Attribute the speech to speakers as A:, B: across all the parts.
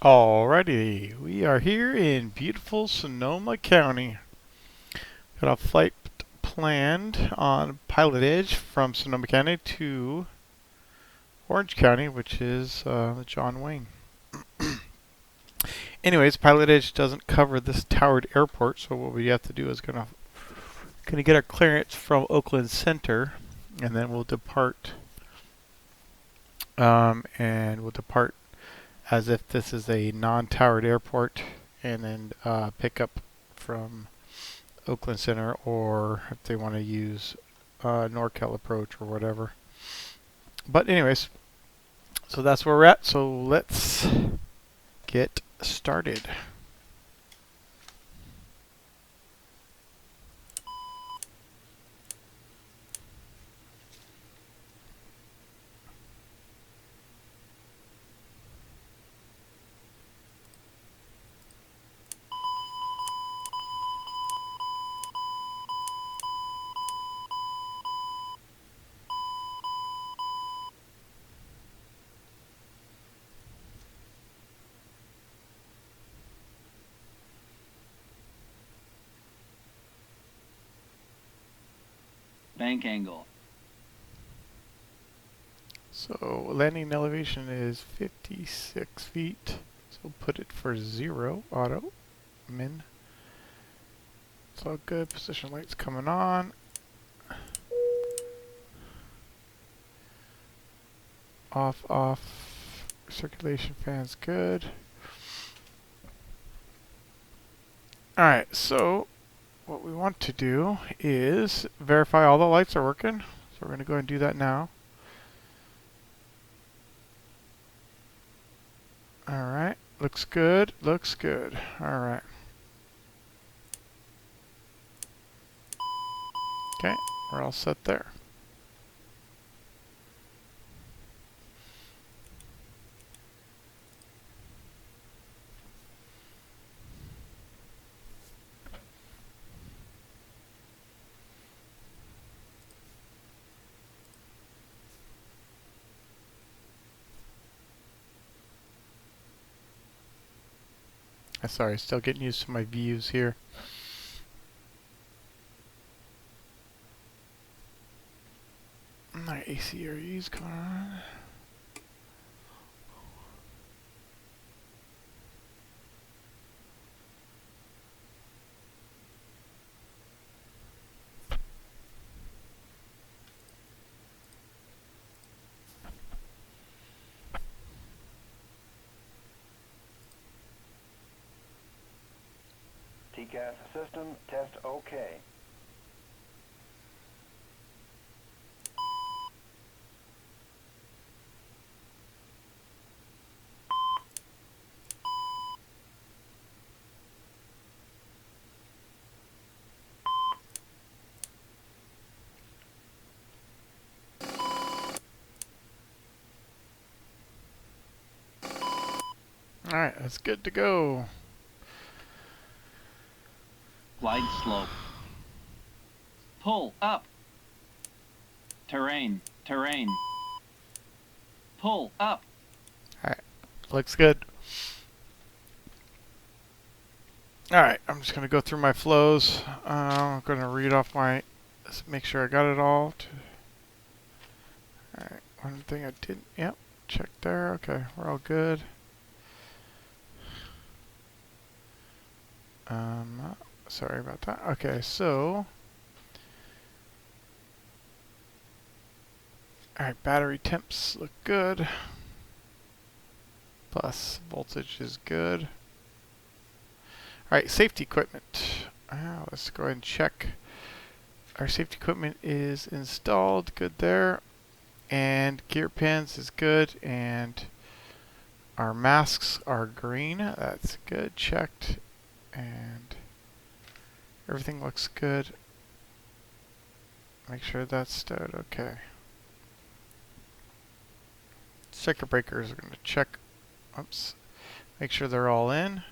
A: Alrighty, we are here in beautiful Sonoma County. Got a flight planned on Pilot Edge from Sonoma County to Orange County, which is the John Wayne. Anyways, Pilot Edge doesn't cover this towered airport, so what we have to do is gonna get our clearance from Oakland Center, and then we'll depart. And we'll depart as if this is a non-towered airport, and then pick up from Oakland Center, or if they want to use NorCal approach or whatever. But anyways, so that's where we're at. So let's get started.
B: Bank angle.
A: So landing elevation is 56 feet. So put it for 0, auto, min. It's all good. Position lights coming on. Off, off. Circulation fans good. Alright, so what we want to do is verify all the lights are working. So we're going to go ahead and do that now. Alright, looks good, looks good. Alright. Okay, we're all set there. Sorry, still getting used to my views here. My ACRE's coming on.
C: TCAS system test OK.
A: Alright, that's good to go.
B: Glide slope. Pull up. Terrain. Terrain. Pull up.
A: Alright, looks good. Alright, I'm just going to go through my flows. I'm going to read off my, make sure I got it all. Alright, one thing I didn't, yep, check there. Okay, we're all good. Sorry about that. Okay, so alright, battery temps look good. Plus voltage is good. Alright, safety equipment. Let's go ahead and check. Our safety equipment is installed, good there. And gear pins is good, and our masks are green. That's good, checked. And everything looks good. Make sure that's stowed. Okay. Circuit breakers are going to check. Oops. Make sure they're all in.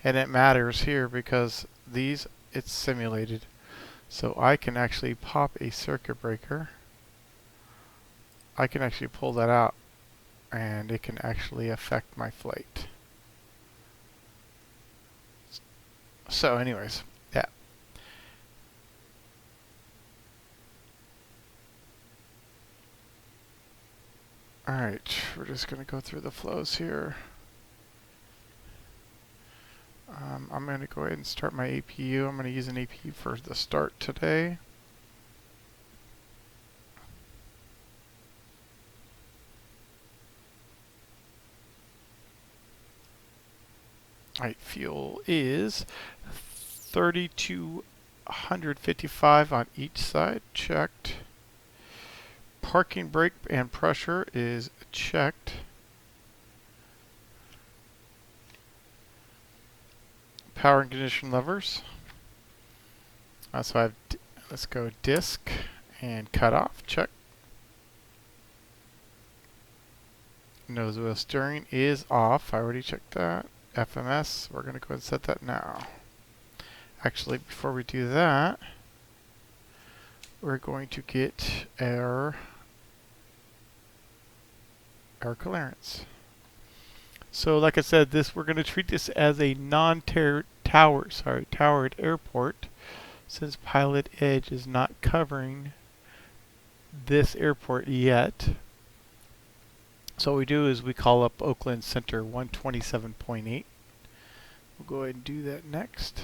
A: And it matters here because these, it's simulated. So I can actually pop a circuit breaker. I can actually pull that out, and it can actually affect my flight. So anyways, yeah. Alright, we're just going to go through the flows here. I'm going to go ahead and start my APU. I'm going to use an APU for the start today. Alright, fuel is 3,255 on each side, checked. Parking brake and pressure is checked. Power and condition levers. So I have, let's go disc and cut off, check. Nose wheel steering is off, I already checked that. FMS, we're going to go ahead and set that now. Actually, before we do that, we're going to get our clearance. So like I said, we're going to treat this as a towered airport, since Pilot Edge is not covering this airport yet. So what we do is we call up Oakland Center 127.8. We'll go ahead and do that next.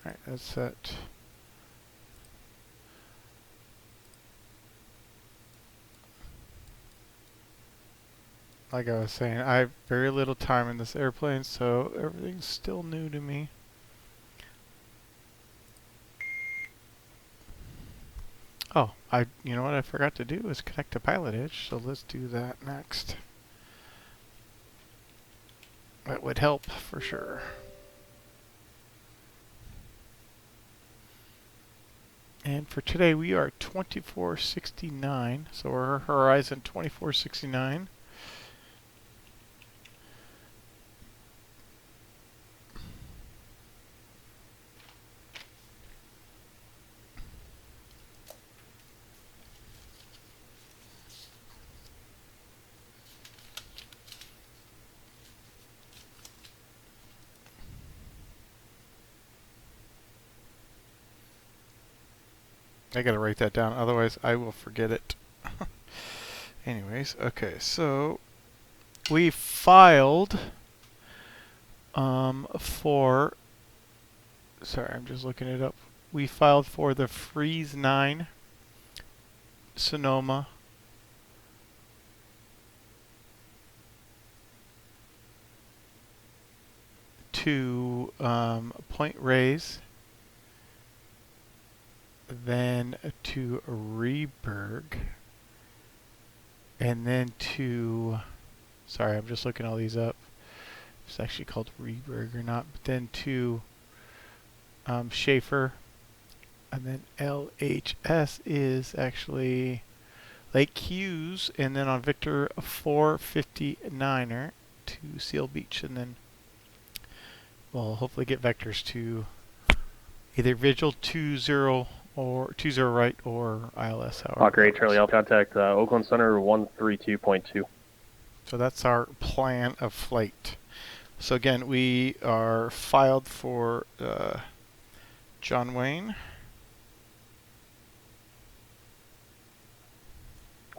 A: Alright, that's set. Like I was saying, I have very little time in this airplane, so everything's still new to me. Oh, you know what I forgot to do is connect to Pilot Edge, so let's do that next. That would help for sure. And for today we are 2469, so we're horizon 2469. I gotta write that down, otherwise I will forget it. Anyways, okay, so we filed for, sorry, I'm just looking it up. We filed for the Freeze 9 Sonoma to Point Reyes, then to Reberg, and then to, sorry, I'm just looking all these up. It's actually called Reberg or not, but then to Schaefer, and then LHS is actually Lake Hughes, and then on Victor 459er to Seal Beach, and then we'll hopefully get vectors to either Vigil 20 or 20 right or ILS.
D: Hawk Ray, Charlie, I'll contact Oakland Center 132.2.
A: So that's our plan of flight. So again, we are filed for John Wayne.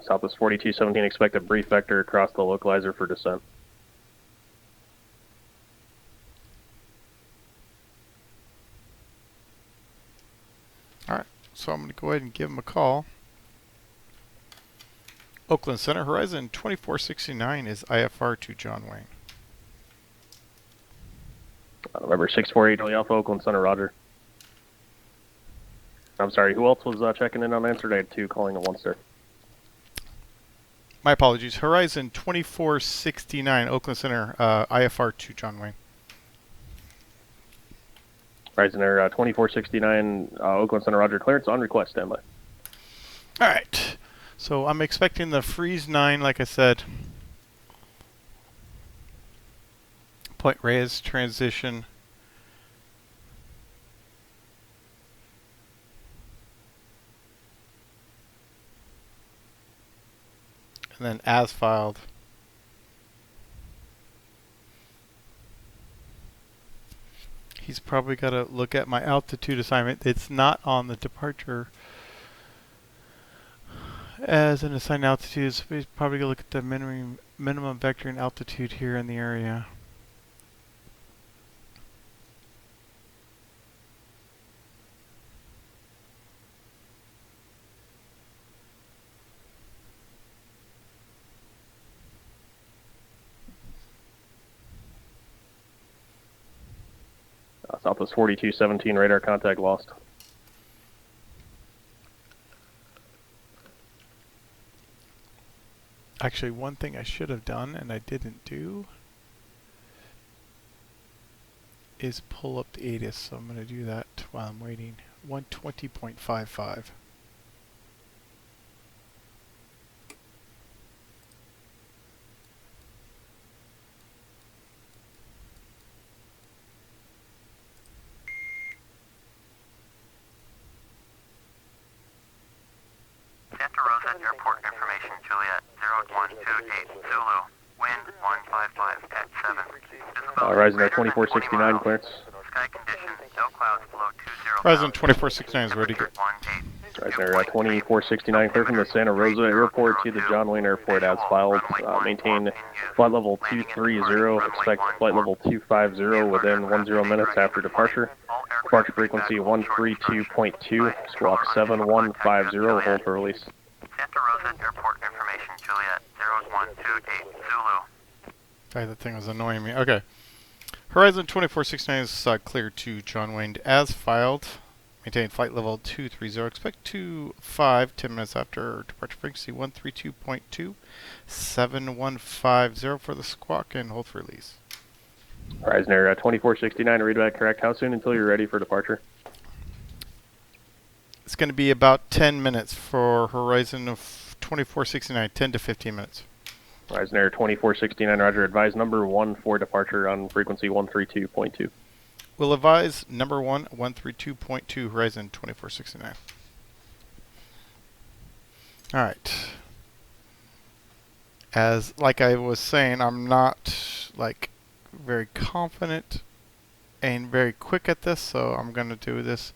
D: Southwest 4217, expect a brief vector across the localizer for descent.
A: Alright, so I'm going to go ahead and give him a call. Oakland Center, horizon 2469 is IFR to John Wayne.
D: November 648, Charlie Alpha, Oakland Center, roger. I'm sorry, who else was checking in unanswered? I had two calling at once there.
A: My apologies. Horizon 2469, Oakland Center, IFR to John Wayne.
D: Horizon Air 2469, Oakland Center, roger. Clearance on request, standby.
A: Alright, so I'm expecting the Freeze 9, like I said. Point Reyes transition. And then as filed. he's probably got to look at my altitude assignment. It's not on the departure as an assigned altitude, so he's probably going to look at the minimum vector and altitude here in the area.
D: Southwest 4217, radar contact lost.
A: Actually, one thing I should have done and I didn't do is pull up the ATIS, so I'm going to do that while I'm waiting. 120.55.
E: Santa Rosa Airport information, Juliet 0128 Zulu, wind 155 at 7.
D: Rising Air 2469, clearance.
E: Sky conditions, no clouds below 20.
A: Horizon 2469 is ready to go.
D: Rising Air 2469, clear from the Santa Rosa Airport to the John Wayne Airport as filed. Maintain flight level 230, expect flight level 250 within 10 minutes after departure. Departure frequency 132.2, squawk 7150, hold for release.
E: Santa Rosa Airport information, Juliet 0128 Zulu.
A: Sorry, that thing was annoying me. Okay. Horizon 2469 is clear to John Wayne as filed. Maintain flight level 230. Expect 25 10 minutes after departure frequency 132.2, 7150 for the squawk and hold for release.
D: Horizon Air 2469, read back correct. How soon until you're ready for departure?
A: It's going to be about 10 minutes for Horizon of 2469, 10 to 15 minutes.
D: Horizon Air 2469, roger. Advise number 1 for departure on frequency 132.2.
A: We'll advise number 1, 132.2, Horizon 2469. Alright. As, like I was saying, I'm not, like, very confident and very quick at this, so I'm going to do this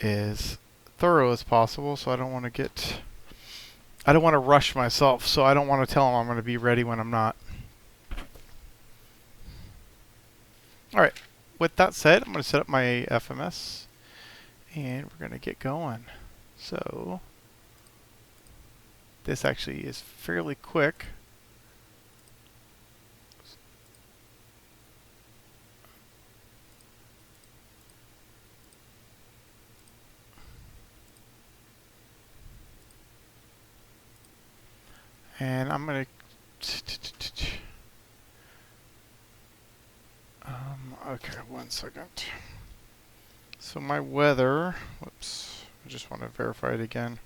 A: as thorough as possible, so I don't want to rush myself, so I don't want to tell them I'm going to be ready when I'm not. Alright, with that said, I'm going to set up my FMS, and we're going to get going. So, this actually is fairly quick. And I'm going to okay, 1 second. So my weather, whoops, I just want to verify it again.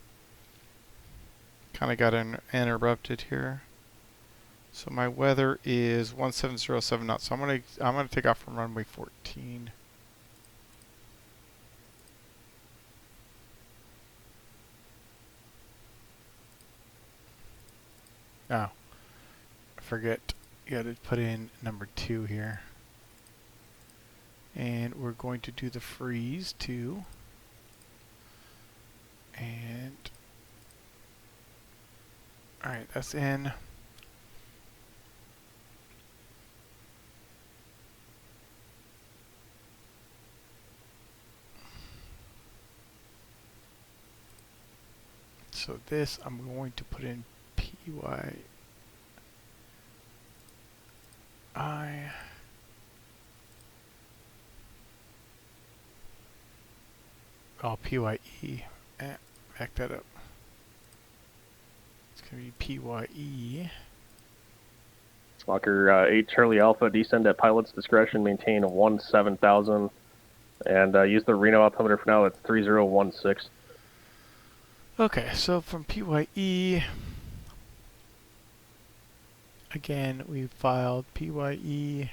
A: Kind of got interrupted here. So my weather is 1707 knots. So I'm gonna take off from runway 14. Oh, I forget. You got to put in number 2 here. And we're going to do the freeze too. And alright, that's in. So this I'm going to put in PYI. Oh, PYE. Back that up. It's going to be PYE.
D: Walker 8 Charlie Alpha, descend at pilot's discretion, maintain 17,000, and use the Reno altimeter for now, that's 3016.
A: Okay, so from PYE, again, we filed PYE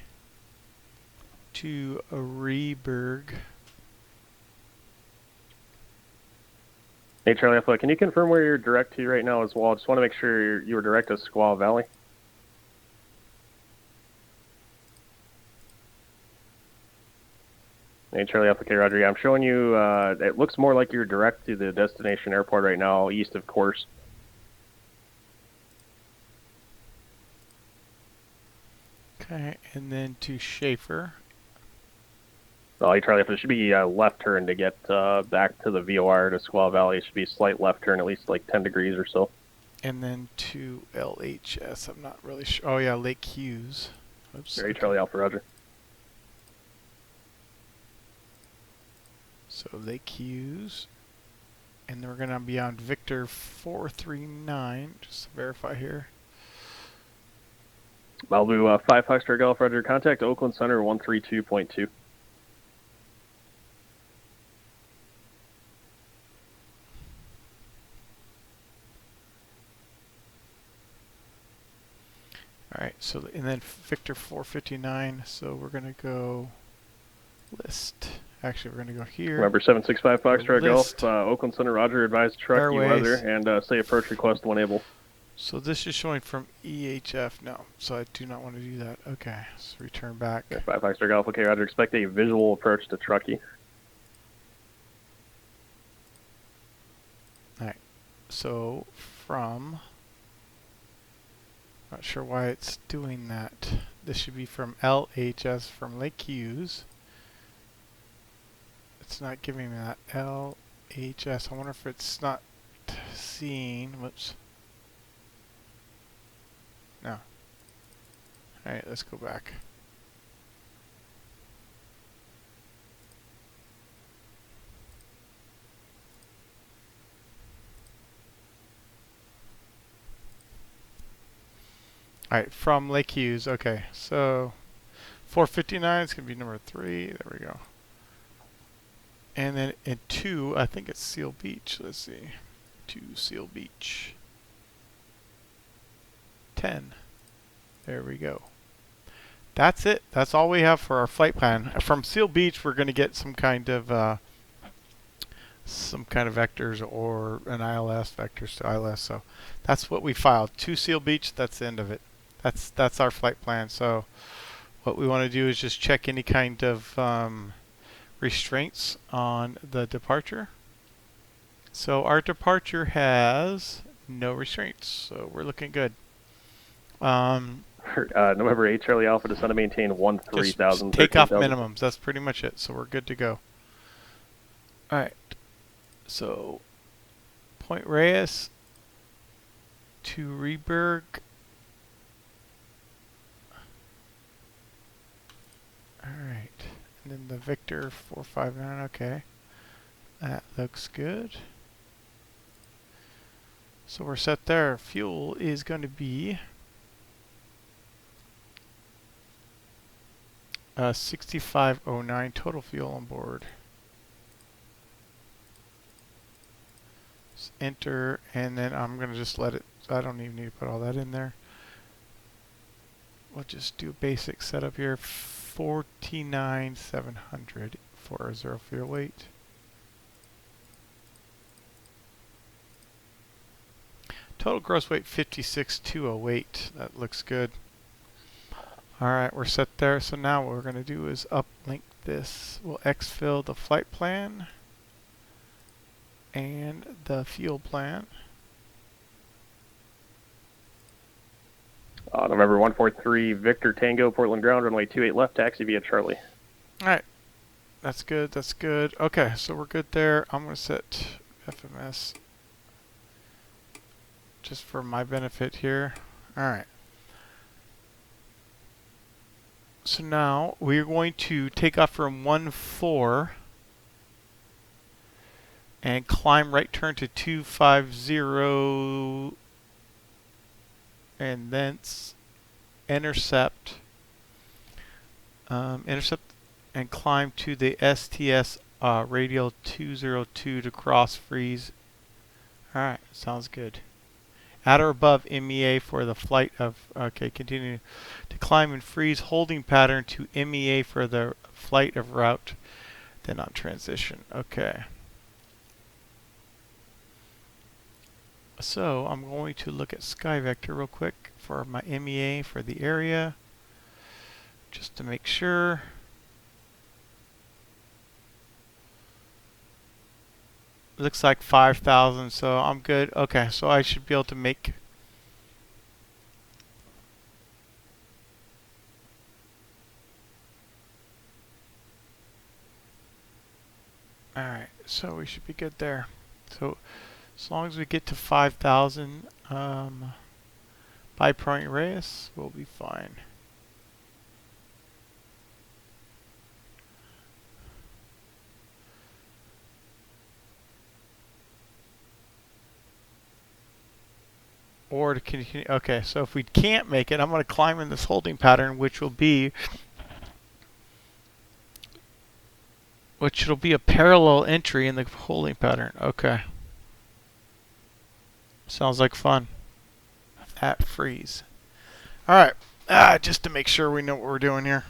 A: to Reberg.
D: Hey Charlie Alpha, can you confirm where you're direct to right now as well? I just want to make sure you were direct to Squaw Valley. Charlie Alpha K Roger. Yeah, I'm showing you, it looks more like you're direct to the destination airport right now, east of course.
A: Okay, and then to Schaefer.
D: So Charlie Alpha, it should be a left turn to get back to the VOR to Squaw Valley. It should be a slight left turn, at least like 10 degrees or so.
A: And then to LHS. I'm not really sure. Oh, yeah, Lake Hughes. Oops.
D: Very Charlie Alpha Roger.
A: So Lake Hughes. And then we're going to be on Victor 439. Just to verify here.
D: Malibu 5 Foxtrot Golf Roger. Contact Oakland Center 132.2.
A: Alright, so and then Victor 459, so we're going to go list. Actually, we're going to go here.
D: Remember 765 Foxtrot
A: List.
D: Golf, Oakland Center Roger, advise trucky
A: Airways.
D: weather, and say approach request when able.
A: So this is showing from EHF. No, so I do not want to do that. Okay, so return back.
D: 5 Foxtrot Golf, okay Roger, expect a visual approach to Truckee.
A: Alright, so from... Not sure why it's doing that. This should be from LHS from Lake Hughes. It's not giving me that LHS. I wonder if it's not seeing. Whoops. No. Alright, let's go back. Alright, from Lake Hughes. Okay, so 459 is going to be number 3. There we go. And then in 2, I think it's Seal Beach. Let's see. 2 Seal Beach. 10. There we go. That's it. That's all we have for our flight plan. From Seal Beach, we're going to get some kind of vectors or an ILS, vectors to ILS. So that's what we filed. 2 Seal Beach. That's the end of it. That's our flight plan. So what we want to do is just check any kind of restraints on the departure. So our departure has no restraints, so we're looking good.
D: November 8 Charlie Alpha, descend to maintain 13,000.
A: Takeoff minimums, that's pretty much it, so we're good to go. Alright, so Point Reyes to Reberg. Alright, and then the Victor 459, okay. That looks good. So we're set there. Fuel is going to be 6509 total fuel on board. Just enter, and then I'm going to just let it, I don't even need to put all that in there. We'll just do a basic setup here. 49,700 for a 0 fuel weight. Total gross weight 56,208. That looks good. Alright, we're set there. So now what we're going to do is uplink this. We'll exfil the flight plan and the fuel plan.
D: November 143 Victor Tango, Portland ground, runway 28 left, taxi via Charlie.
A: Alright, that's good, that's good. Okay, so we're good there. I'm going to set FMS just for my benefit here. Alright. So now we're going to take off from 14 and climb right turn to 250 and thence intercept and climb to the STS radial 202 to cross freeze. Alright, sounds good. At or above MEA for the flight of, okay, continue to climb and freeze holding pattern to MEA for the flight of route, then on transition. Okay. So I'm going to look at SkyVector real quick for my MEA for the area, just to make sure. Looks like 5,000, so I'm good. Okay, so I should be able to make. Alright, so we should be good there. So as long as we get to 5,000 by Point Reyes, we'll be fine. Or to continue. Okay, so if we can't make it, I'm going to climb in this holding pattern, which will be a parallel entry in the holding pattern. Okay. Sounds like fun. At freeze. All right. Just to make sure we know what we're doing here.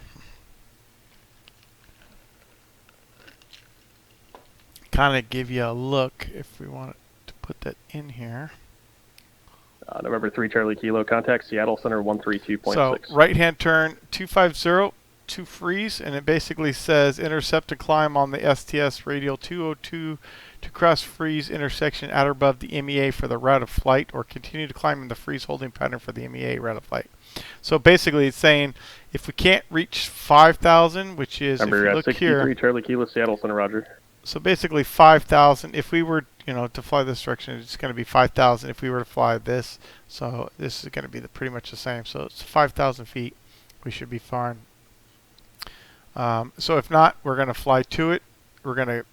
A: Kind of give you a look if we want to put that in here.
D: November 3 Charlie Kilo, contact Seattle Center 132.6.
A: So right-hand turn 250 to freeze, and it basically says intercept and climb on the STS radial 202 to cross freeze intersection at or above the MEA for the route of flight, or continue to climb in the freeze holding pattern for the MEA route of flight. So basically it's saying if we can't reach 5,000, which is,
D: Number
A: if you look
D: 63
A: here,
D: Charlie Kilo, Seattle Center, Roger.
A: so basically 5,000, if we were, to fly this direction, it's going to be 5,000 if we were to fly this. So this is going to be pretty much the same. So it's 5,000 feet. We should be fine. So if not, we're going to fly to it. We're going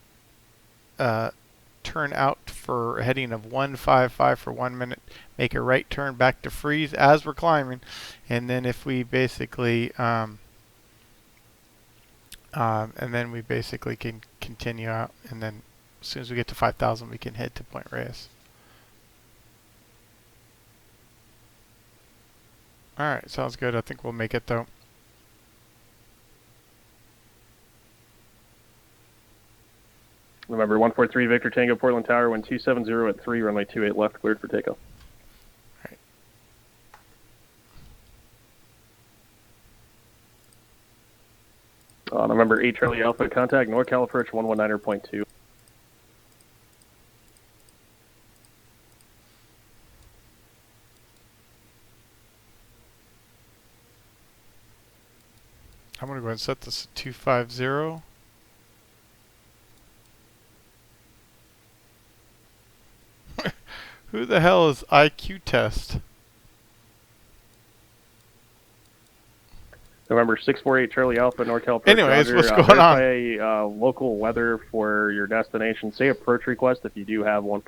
A: to turn out for a heading of 155 for 1 minute. Make a right turn back to freeze as we're climbing. And then if we basically... and then we basically can continue out, and then as soon as we get to 5,000, we can head to Point Reyes. Alright, sounds good. I think we'll make it though.
D: November 143 Victor Tango, Portland Tower, wind 270 at 3, runway 28 left, cleared for takeoff. November 8 Charlie Alpha, contact NorCal approach 119.2.
A: I'm going to go ahead and set this at 250. Who the hell is IQ Test?
D: November 648 Charlie Alpha, NorCal approach.
A: Anyways,
D: Roger.
A: what's going on?
D: Verify local weather for your destination. Say approach request if you do have one.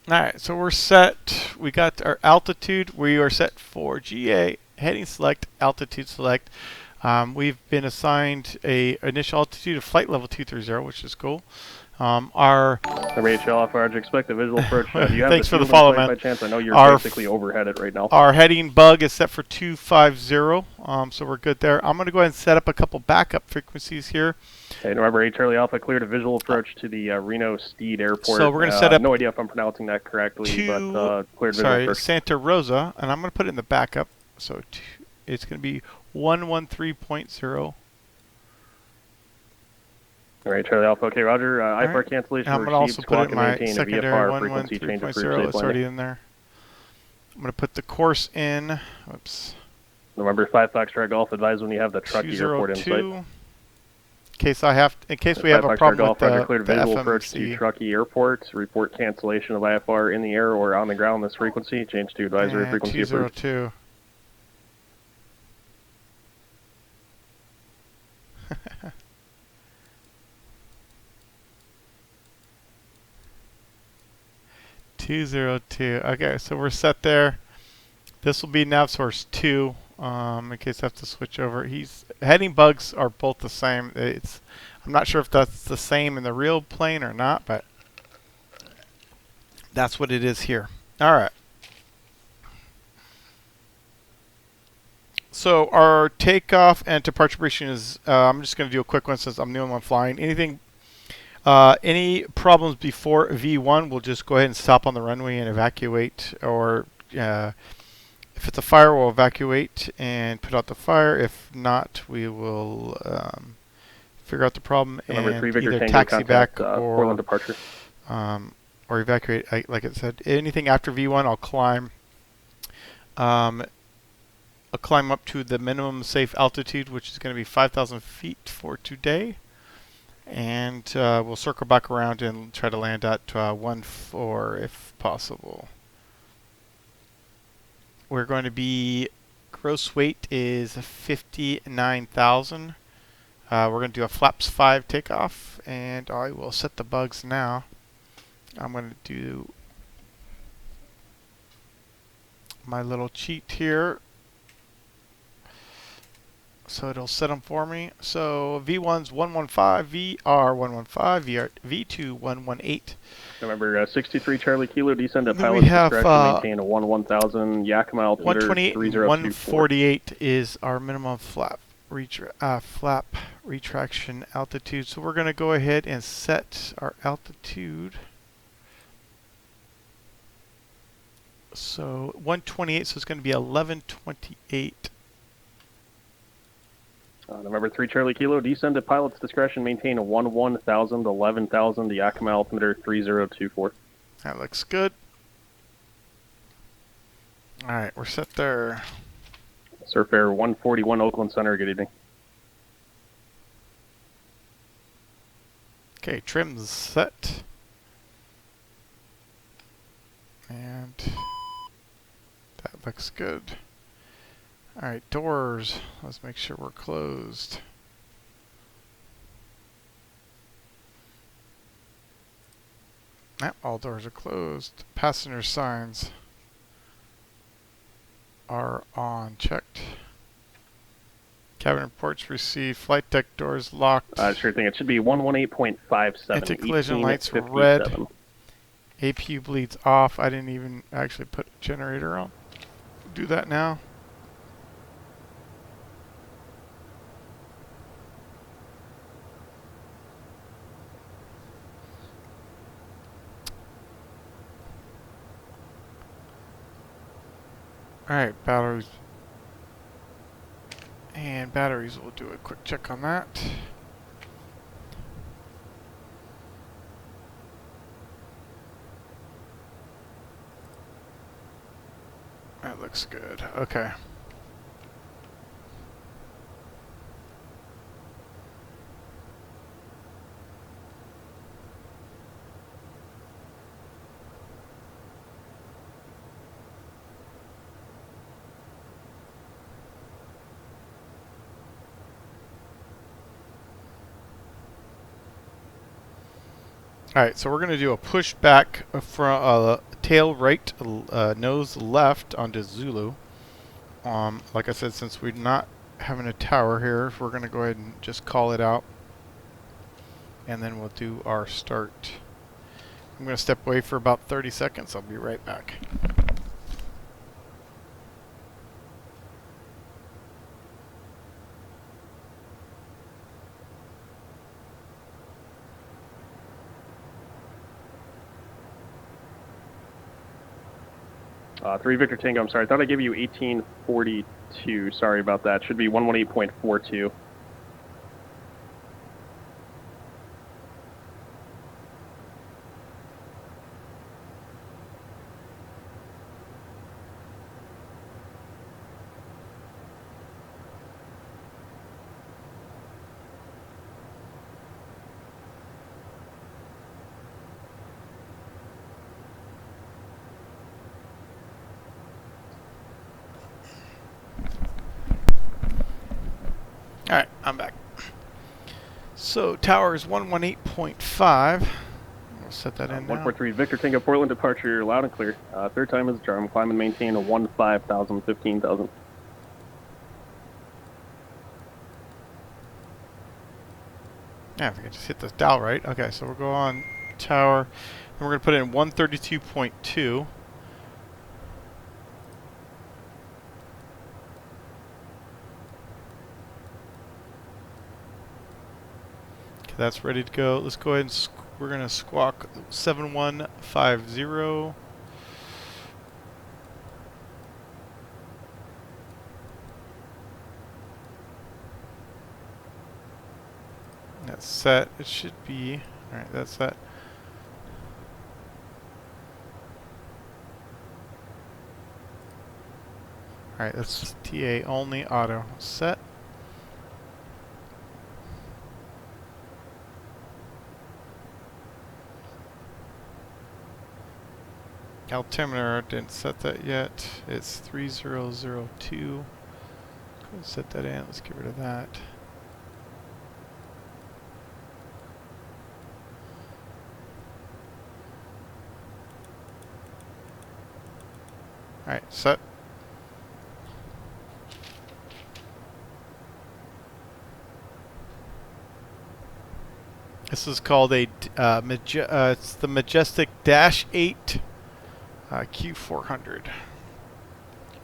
A: Alright, so we're set. We got our altitude. We are set for GA. Heading select, altitude select. We've been assigned a initial altitude of flight level 230, which is cool. Our
D: HL Alpha, Roger, expect a visual approach. Do you have
A: thanks
D: the
A: for the
D: field in
A: follow,
D: sight
A: man.
D: By chance? I know you're basically overheaded right now.
A: Our heading bug is set for 250, so we're good there. I'm going to go ahead and set up a couple backup frequencies here.
D: Okay, November 8 Charlie Alpha, cleared a visual approach to the Reno Steed Airport.
A: So we're going to set up
D: no idea if I'm pronouncing that correctly, but cleared visual approach.
A: Santa Rosa, and I'm going to put it in the backup. So it's going to be 113.0.
D: All right, Charlie Alpha. Okay, Roger. IFR
A: right.
D: cancellation.
A: I'm going to also put it in my secondary
D: frequency change of
A: 113.0. It's already in there. I'm going to put the course in. Oops.
D: November 5 Foxtrot Golf. Advise when you have the Truckee Airport in sight.
A: 202. In case we have a problem with the
D: cleared visual
A: FMC.
D: Approach to Truckee Airport. Report cancellation of IFR in the air or on the ground. This frequency change to advisory frequency.
A: 202. Okay, so we're set there. This will be nav source 2. In case I have to switch over. Heading bugs are both the same. I'm not sure if that's the same in the real plane or not, but that's what it is here. All right. So our takeoff and departure briefing is. I'm just going to do a quick one since I'm the only one flying. Any problems before V1, we'll just go ahead and stop on the runway and evacuate, or if it's a fire, we'll evacuate and put out the fire. If not, we will figure out the problem,
D: November 3
A: and
D: Victor
A: either
D: Tango
A: taxi back
D: contact Portland departure.
A: or evacuate. Like I said, anything after V1, I'll climb. I'll climb up to the minimum safe altitude, which is going to be 5,000 feet for today. And we'll circle back around and try to land at 1-4 if possible. We're going to be, gross weight is 59,000. We're going to do a flaps 5 takeoff, and I will set the bugs now. I'm going to do my little cheat here, so it'll set them for me. So V1's 115, VR 115, V2 118.
D: November 63 Charlie Kilo, descend at
A: Then we
D: pilot's
A: have,
D: discretion, maintain a 1000 Yakima altimeter
A: 128 and
D: 3024.
A: 148 is our minimum flap retraction altitude. So we're going to go ahead and set our altitude. So 128, so it's going to be 1128.
D: November 3 Charlie Kilo, descend at pilot's discretion, maintain a 11,000, 11,000, the Yakima altimeter 3024.
A: That looks good. Alright, we're set there.
D: Surf Air 141 Oakland Center, good evening.
A: Okay, trim's set. And that looks good. Alright, doors. Let's make sure we're closed. All doors are closed. Passenger signs are on. Checked. Cabin reports received. Flight deck doors locked.
D: Sure thing. It should be 118.57.
A: Anti-collision lights red. APU bleeds off. I didn't even actually put generator on. Do that now. Alright, batteries. And batteries, we'll do a quick check on that. That looks good. Okay. Alright, so we're going to do a push back from tail right, nose left onto Zulu. Like I said, since we're not having a tower here, we're going to go ahead and just call it out. And then we'll do our start. I'm going to step away for about 30 seconds. I'll be right back.
D: Three Victor Tango, I'm sorry. I thought I gave you 1842. Sorry about that. Should be 118.42.
A: Alright, I'm back. So, tower is 118.5. We'll set that in now.
D: 143 Victor Tango, Portland departure, loud and clear. Third time is the charm. Climb and maintain a 15,000, 15,000.
A: Yeah, if we can just hit this dial right. Okay, so we'll go on tower, and we're going to put in 132.2. Okay, that's ready to go. Let's go ahead and we're going to squawk 7150. set. It should be. Alright, that's set. Alright, that's TA only auto set. Altimeter, didn't set that yet. It's 3002. Go and set that in. Let's get rid of that. Alright, set. This is called a it's the Majestic Dash 8 q400.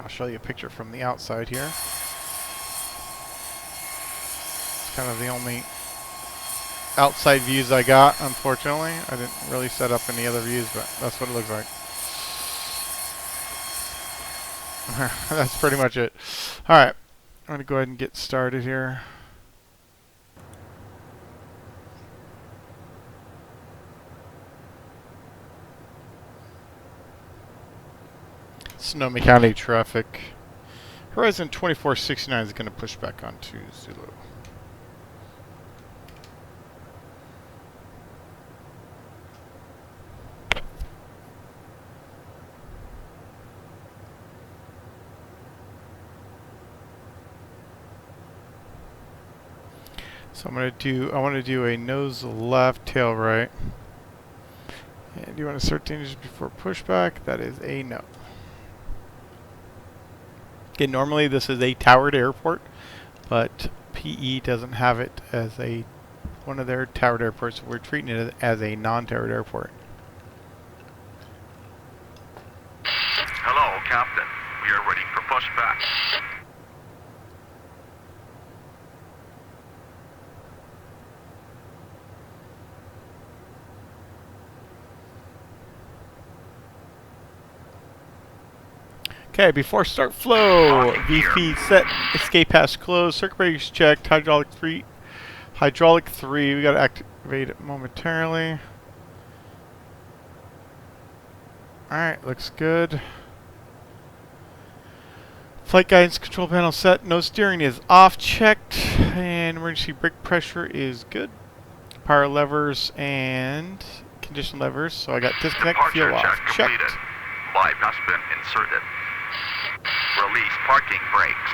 A: I'll show you a picture from the outside here. It's kind of the only outside views I got, unfortunately. I didn't really set up any other views, but that's what it looks like. That's pretty much it. Alright, I'm going to go ahead and get started here. Sonoma County traffic. Horizon 2469 is going to push back onto Zulu. So I want to do a nose left, tail right. And do you want to start the engines before pushback? That is a no. Okay, normally this is a towered airport, but PE doesn't have it as one of their towered airports. So we're treating it as a non-towered airport.
E: Hello, Captain. We are ready for pushback.
A: Okay, before start flow, VP set, escape hatch closed, circuit breakers checked, hydraulic 3, we gotta activate it momentarily. Alright, looks good. Flight guidance control panel set, no steering is off, checked, and emergency brake pressure is good. Power levers and condition levers, so I got disconnect, fuel off, checked.
E: Pipe has been inserted. Release parking brakes.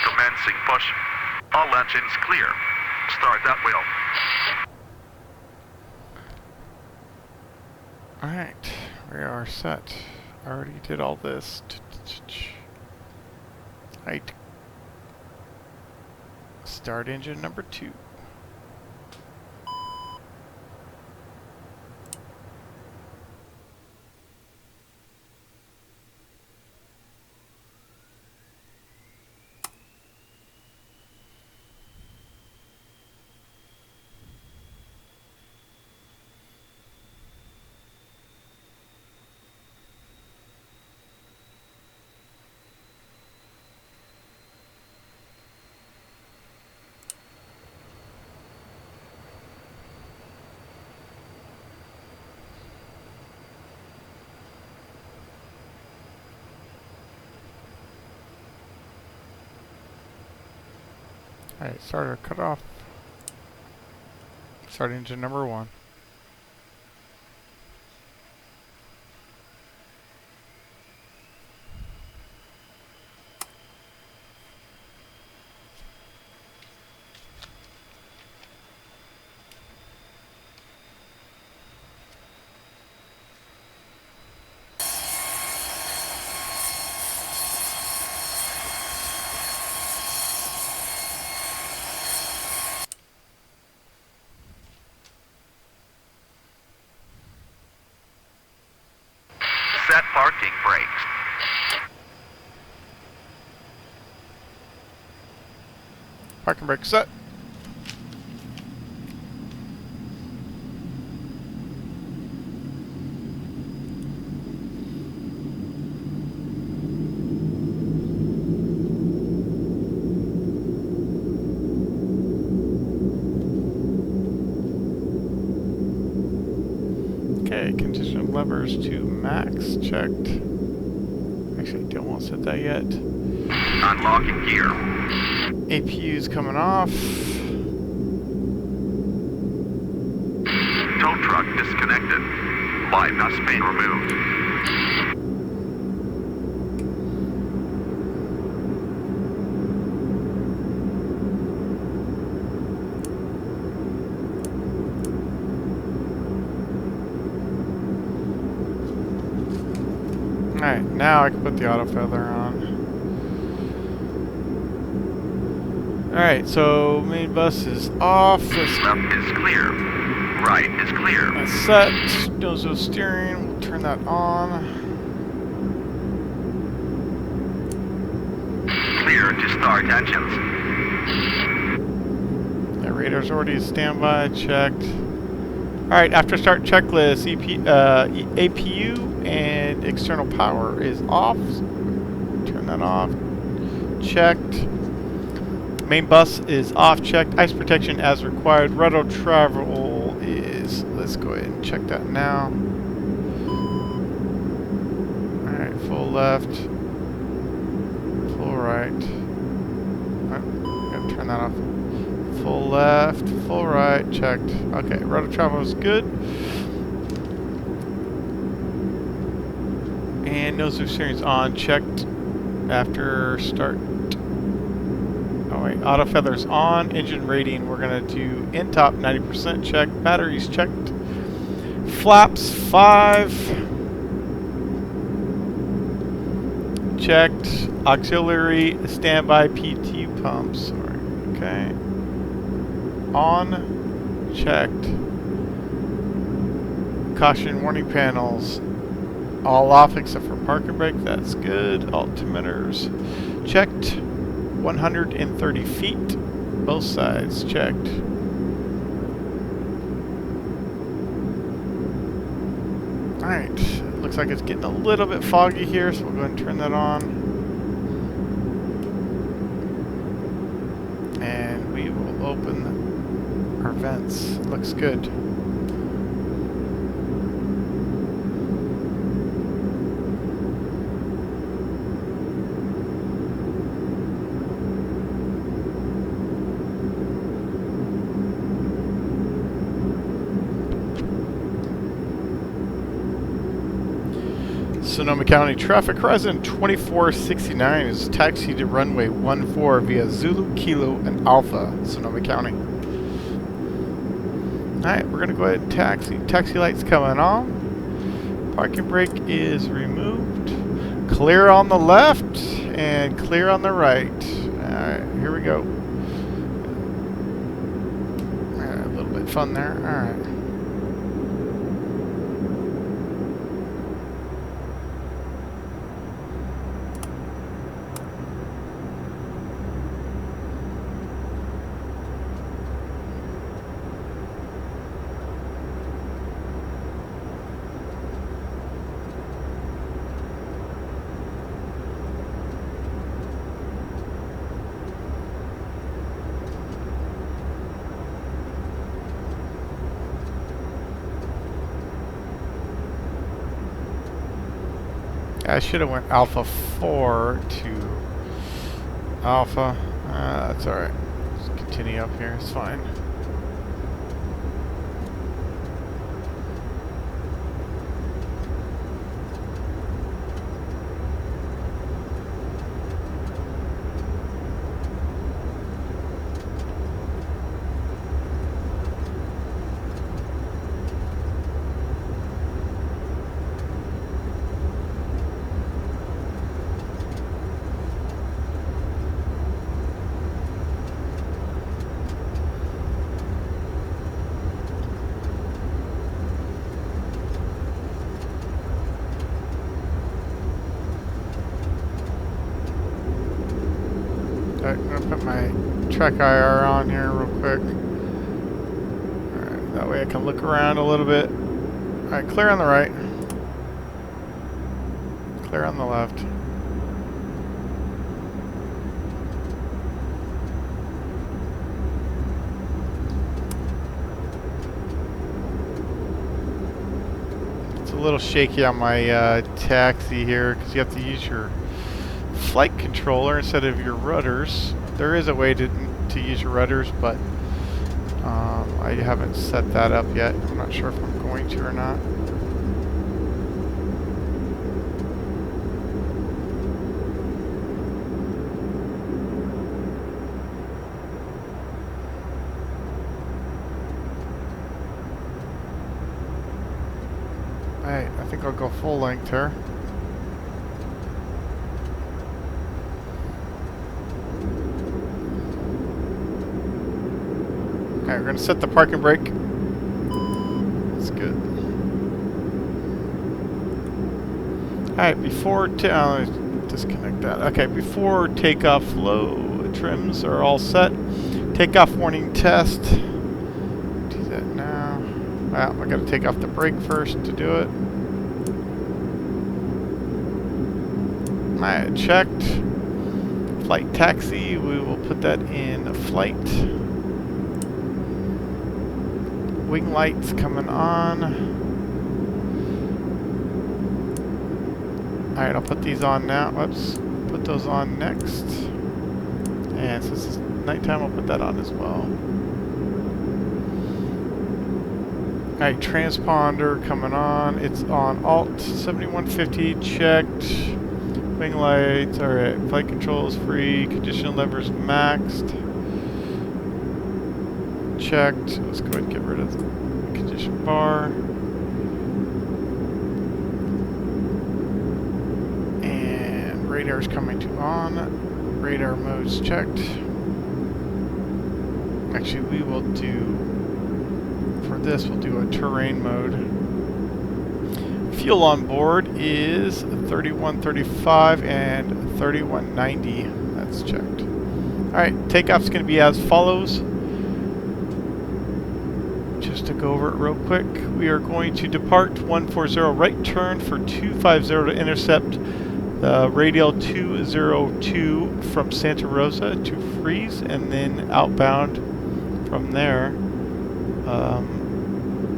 E: Commencing push. All engines clear. Start that wheel.
A: Alright, we are set. I already did all this. Right. Start engine number 2. Alright, starter cut off. Start engine number 1.
E: Set parking brakes.
A: Parking brake set. Okay, condition levers to max checked. Actually, don't want to set that yet.
E: Unlocking gear.
A: APU's coming off.
E: Tow truck disconnected. Bypass main removed.
A: Alright, now I can put the auto feather on. Alright, so main bus is off. Let's
E: Left is clear. Right is clear.
A: that's set. Nose wheel steering, we'll turn that on.
E: Clear to start engines.
A: The radar's already standby, checked. Alright, after start checklist, APU and external power is off. Turn that off. Checked. Main bus is off, checked. Ice protection as required. Roto travel is, let's go ahead and check that now. Alright, full left. Full right. Gotta turn that off. Full left, full right, checked. Okay, rotor travel is good. And nose wheel steering is on, checked after start. Oh wait, auto feathers on, engine rating we're gonna do in top 90% check, batteries checked. Flaps 5. Checked. Auxiliary standby PTU pumps. Okay. On. Checked. Caution warning panels. All off except for park and brake. That's good. Altimeters checked. 130 feet. Both sides checked. Alright. Looks like it's getting a little bit foggy here, so we'll go ahead and turn that on. And we will open our vents. Looks good. Sonoma County traffic horizon 2469 is taxi to runway 14 via Zulu, Kilo, and Alpha, Sonoma County. Alright, we're going to go ahead and taxi. Taxi lights coming on. Parking brake is removed. Clear on the left and clear on the right. Alright, here we go. A little bit fun there. Alright. I should have went Alpha 4 to Alpha. That's alright. Just continue up here. It's fine. I'm gonna put my Trek IR on here real quick. Alright, that way I can look around a little bit. Alright, clear on the right. Clear on the left. a little shaky on my taxi here because you have to use your flight controller instead of your rudders. There is a way to use your rudders, but I haven't set that up yet. I'm not sure if I'm going to or not. Alright, I think I'll go full length here. Alright, we're going to set the parking brake. That's good. Alright, before disconnect that. Okay, before takeoff, low trims are all set. Takeoff warning test. Do that now. Well, I got to take off the brake first to do it. Alright, checked. Flight taxi, we will put that in flight. Wing lights coming on. Alright, I'll put these on now. Whoops. Put those on next. And since it's nighttime, I'll put that on as well. Alright, transponder coming on. It's on Alt 7150, checked. Wing lights, alright. Flight control is free. Condition levers maxed. Checked. Let's go ahead and get rid of the condition bar. And radar's coming to on. Radar mode's checked. Actually, we will do, for this, we'll do a terrain mode. Fuel on board is 3135 and 3190. That's checked. Alright, takeoff's going to be as follows. Just to go over it real quick, we are going to depart 140 right turn for 250 to intercept the radial 202 from Santa Rosa to freeze, and then outbound from there.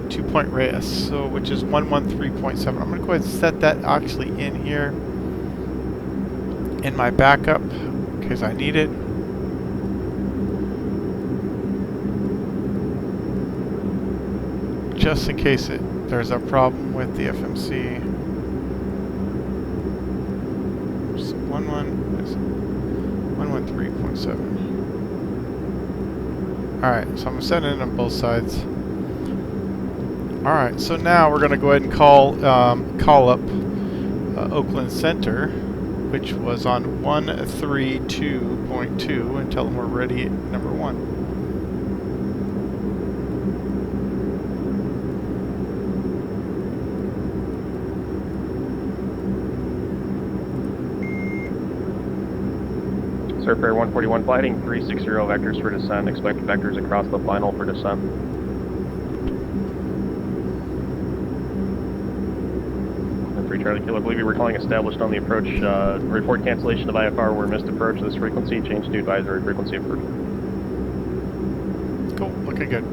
A: 2-point radius, so which is 113.7. I'm going to go ahead and set that actually in here in my backup because I need it. Just in case there's a problem with the FMC. 113.7. Alright, so I'm setting it on both sides. Alright, so now we're going to go ahead and call up Oakland Center, which was on 132.2, and tell them we're ready at number 1.
D: Surfair 141 flighting 360 vectors for descent. Expect vectors across the final for descent. Charlie Kilo, I believe you were calling established on the approach. Report cancellation of IFR where missed approach. This frequency, change to advisory frequency approved.
A: Cool, looking good.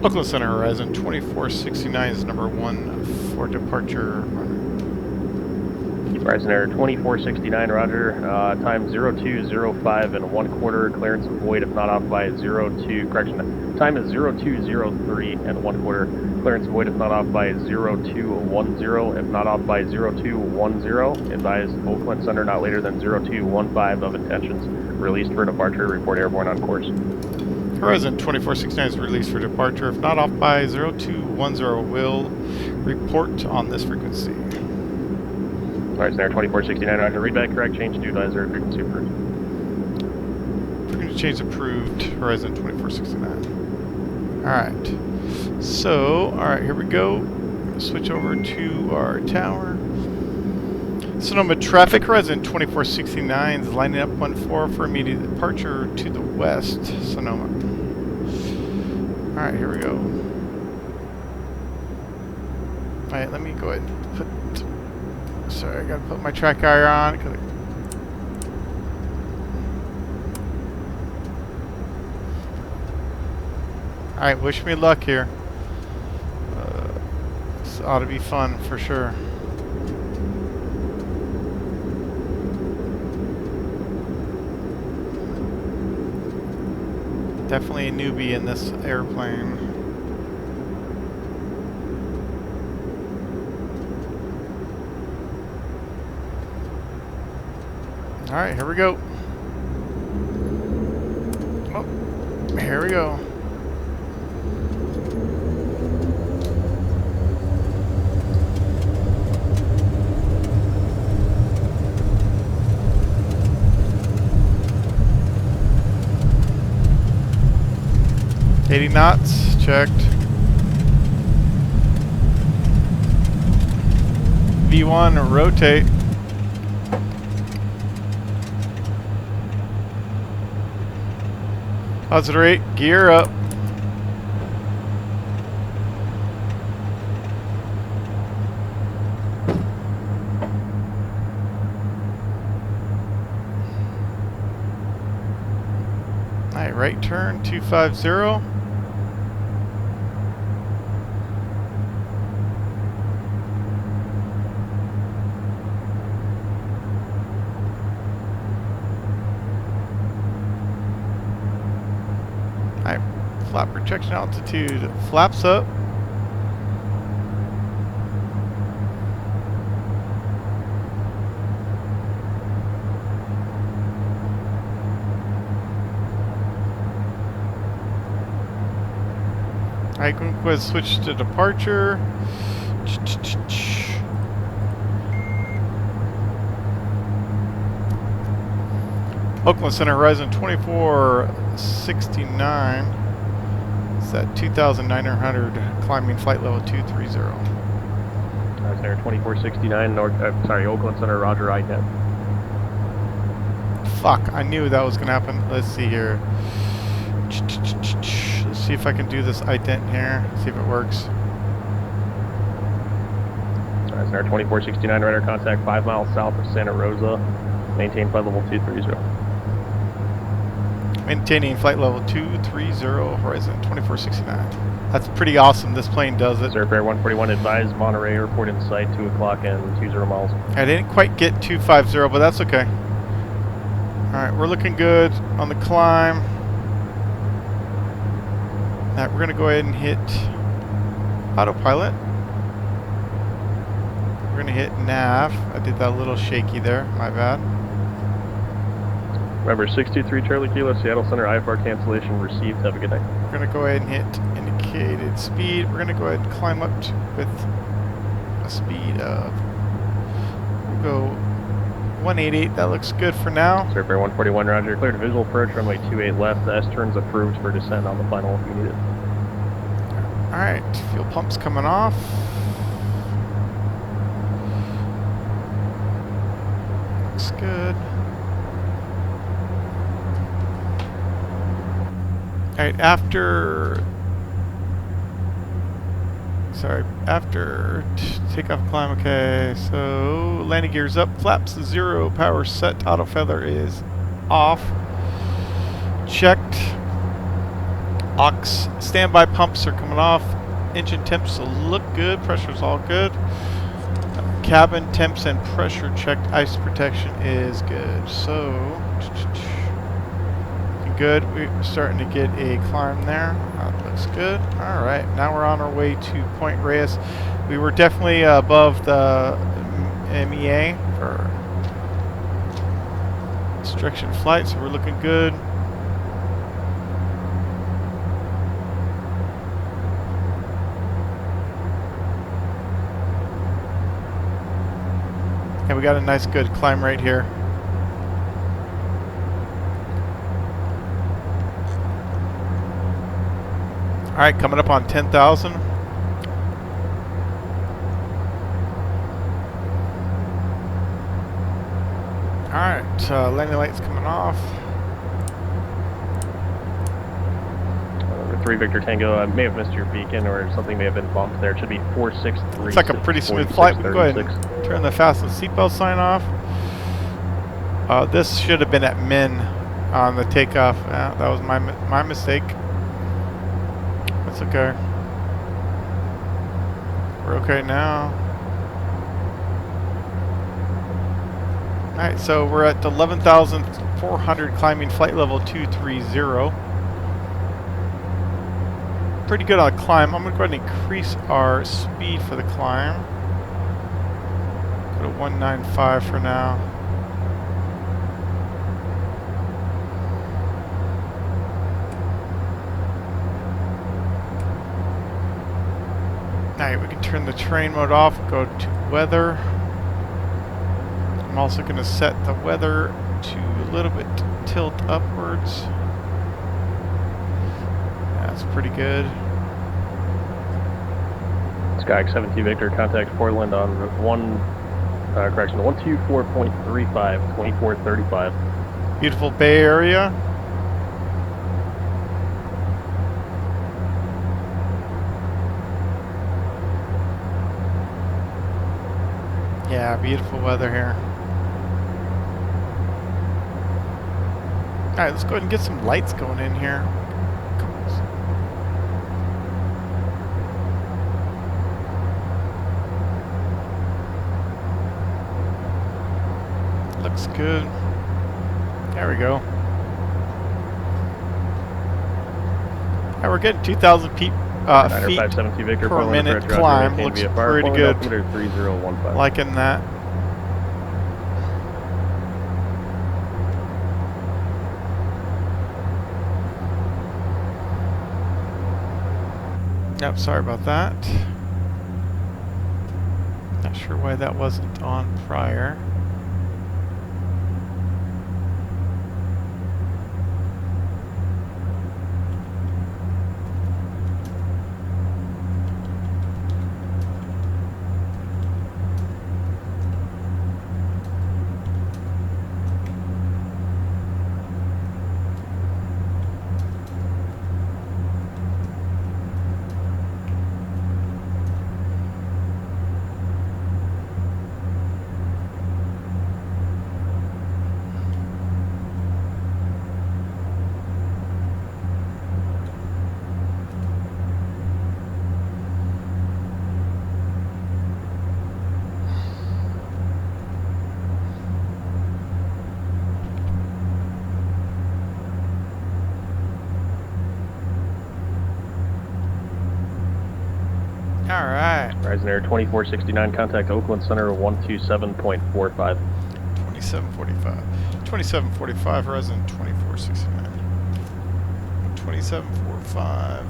A: Oakland Center Horizon 2469 is number 1 for departure.
D: Horizon Air 2469, roger. Time 0205 and 1/4. Clearance void if not off by 02. Correction. Time is 0203 and 1/4. Clearance void if not off by 0210. If not off by 0210. Advise Oakland Center not later than 0215 of intentions. Released for departure. Report airborne on course.
A: Horizon 2469 is released for departure. If not off by 0210, will report on this frequency.
D: Horizon Air 2469, roger. Readback correct. Change to advisory frequency approved.
A: Frequency change approved. Horizon 2469. Alright. So, alright, here we go. Switch over to our tower. Sonoma traffic. Horizon 2469 is lining up 1-4 for immediate departure to the west. Sonoma. Alright, here we go. Alright, let me go ahead and put... Sorry, I gotta put my track IR on. Alright, wish me luck here. This ought to be fun for sure. Definitely a newbie in this airplane. Alright, here we go. Oh, here we go. $80 knots, checked. V1, rotate. Positive rate, gear up. Alright, right turn, 250. Alright, flap projection altitude, flaps up. Alright, going to go ahead and switch to departure. Oakland Center Horizon 2469. It's at 2,900, climbing flight level 230.
D: Center 2469, Oakland Center, Roger, IDET.
A: Fuck, I knew that was going to happen. Let's see here. Let's see if I can do this ident here. See if it works.
D: Center 2469, radar contact 5 miles south of Santa Rosa. Maintain flight level 230.
A: Maintaining flight level 230, Horizon 2469. That's pretty awesome. This plane does it.
D: Sir, Air 141 advised Monterey Airport in sight, 2 o'clock and 20 miles.
A: I didn't quite get 250, but that's okay. Alright, we're looking good on the climb. Alright, we're going to go ahead and hit autopilot. We're going to hit nav. I did that a little shaky there. My bad.
D: Remember, 623 Charlie Kilo, Seattle Center, IFR cancellation received. Have a good night.
A: We're going to go ahead and hit indicated speed. We're going to go ahead and climb up with a speed of, we'll go 188. That looks good for now.
D: Sir, Air 141, Roger. Cleared visual approach, runway 28 left. The S turn's approved for descent on the final if you need it.
A: Alright, fuel pump's coming off. Looks good. Alright, after takeoff climb, okay, so landing gears up, flaps 0, power set, auto feather is off, checked, aux standby pumps are coming off, engine temps look good, pressure's all good, cabin temps and pressure checked, ice protection is good, so good. We're starting to get a climb there. That looks good. All right, now we're on our way to Point Reyes. We were definitely above the MEA for instruction flight, so we're looking good. And we got a nice good climb right here. All right, coming up on 10,000. All right, landing lights coming off.
D: 3 Victor Tango, I may have missed your beacon or something may have been bumped there. It should be 463.
A: It's like a pretty smooth flight. We can go ahead and turn the fasten seatbelt sign off. This should have been at min on the takeoff. That was my mistake. It's okay. We're okay now. Alright, so we're at 11,400 climbing flight level 230. Pretty good on the climb. I'm going to go ahead and increase our speed for the climb. Go to 195 for now. Alright, we can turn the terrain mode off, go to weather. I'm also going to set the weather to a little bit tilt upwards. That's pretty good.
D: Skyx 17 Victor, contact Portland on 124.35, 2435.
A: Beautiful Bay Area. Yeah, beautiful weather here. Alright, let's go ahead and get some lights going in here. Looks good. There we go. And we're getting 2,000 feet
D: Victor,
A: per minute climb. Looks pretty good.
D: 3015.
A: Liking that. Yep, sorry about that. Not sure why that wasn't on prior. Alright.
D: Horizon Air 2469, contact Oakland Center 127.45.
A: 2745. 2745, Horizon 2469. 2745.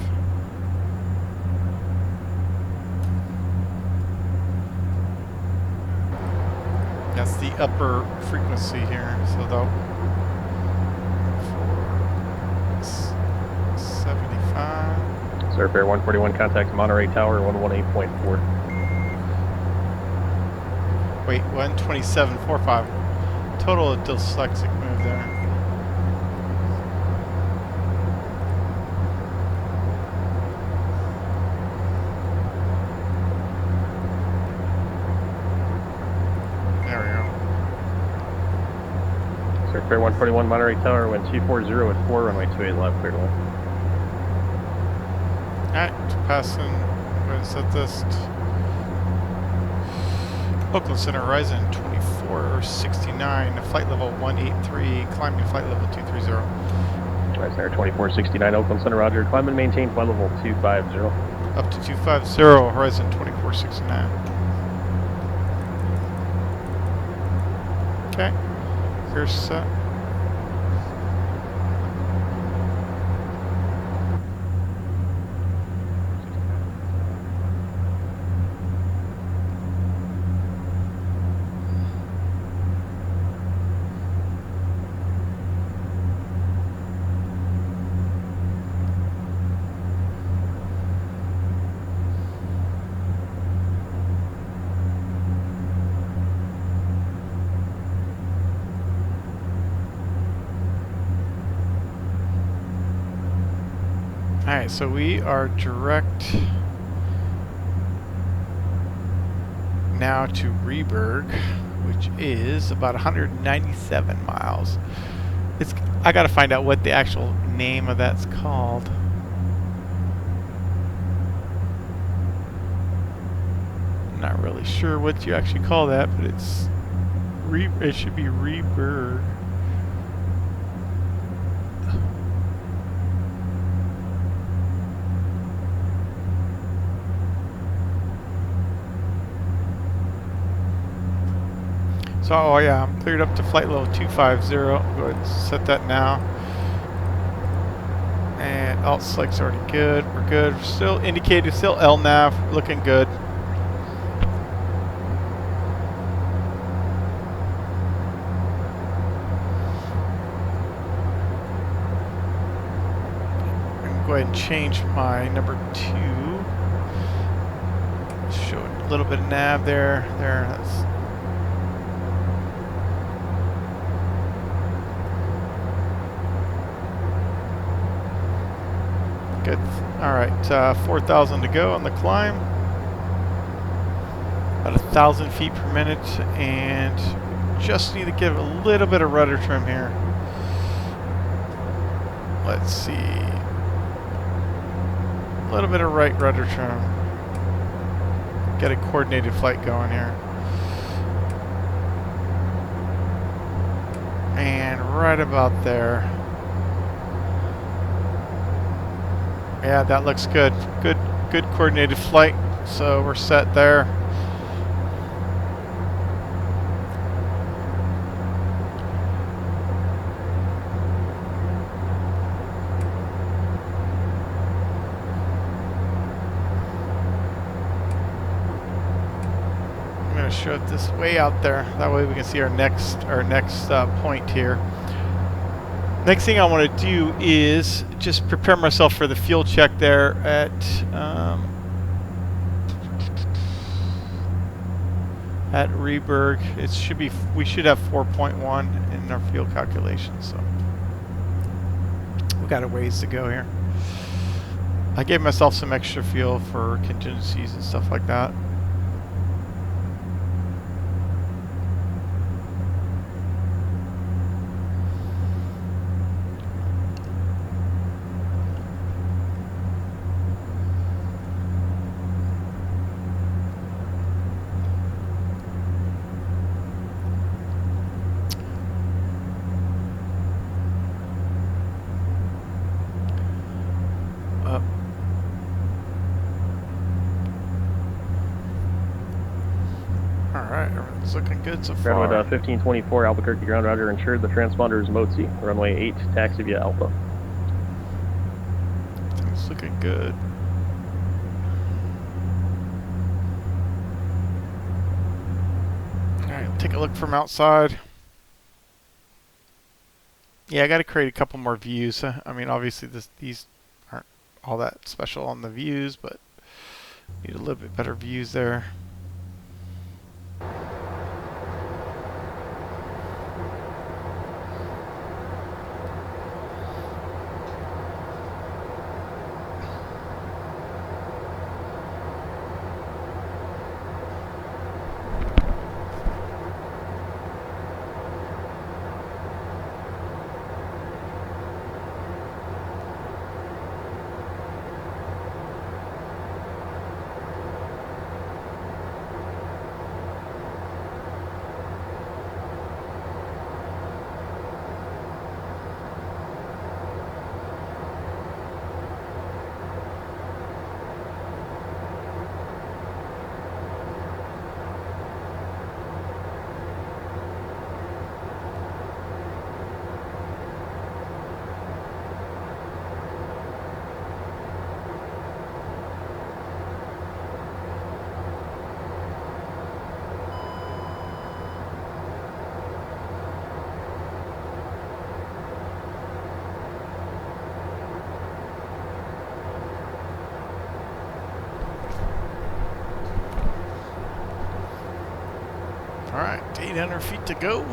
A: That's the upper frequency here, so though 75.
D: Surf Air 141, contact Monterey Tower 118.4.
A: Wait, 12745. Total dyslexic move there. There we go.
D: Surf Air 141, Monterey Tower, wind 240 at 4, runway 28 left, clear to land.
A: Alright, passing. I'm going to set this to Oakland Center, Horizon 2469, flight level 183, climbing flight level 230.
D: Horizon Air 2469, Oakland Center, roger. Climb and maintain flight level 250.
A: Up to 250, Horizon 2469. Okay, here's set. Alright, so we are direct now to Reberg, which is about 197 miles. I gotta find out what the actual name of that's called. Not really sure what you actually call that, but it's it should be Reberg. So, oh yeah, I'm cleared up to flight level 250. Go ahead and set that now. And alt select's already good. We're good. We're still indicated, still LNAV, looking good. I'm go ahead and change my number 2. Show a little bit of nav there. There, that's good. Alright, 4,000 to go on the climb. About 1,000 feet per minute, and just need to give a little bit of rudder trim here. Let's see. A little bit of right rudder trim. Get a coordinated flight going here. And right about there. Yeah, that looks good. Good coordinated flight. So we're set there. I'm gonna show it this way out there. That way we can see our next point here. Next thing I want to do is just prepare myself for the fuel check there at Reberg. It should be, we should have 4.1 in our fuel calculation, so we got a ways to go here. I gave myself some extra fuel for contingencies and stuff like that. Alright, everything's looking good so far.
D: Ground with 1524 Albuquerque ground, roger, insured. The transponder is Motzi, runway 8, taxi via Alpha.
A: Everything's looking good. Alright, take a look from outside. Yeah, I gotta create a couple more views. I mean, obviously these aren't all that special on the views, but need a little bit better views there. Alright, 800 feet to go.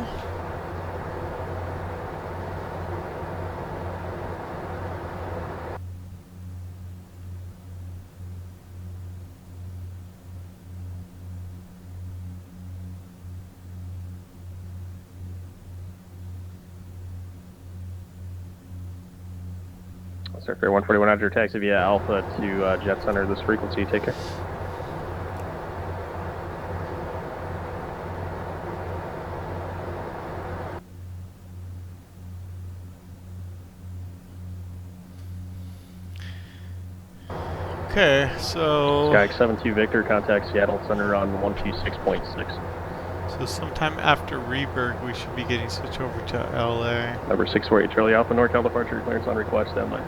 D: Circuit 141 after taxi via Alpha to Jet Center this frequency, take care.
A: Okay, so
D: Skyx 72 Victor, contact Seattle Center on 126.6.
A: sometime after Reberg, we should be getting switched over to LA.
D: Number 648 Charlie Alpha, NorCal departure, clearance on request, standby.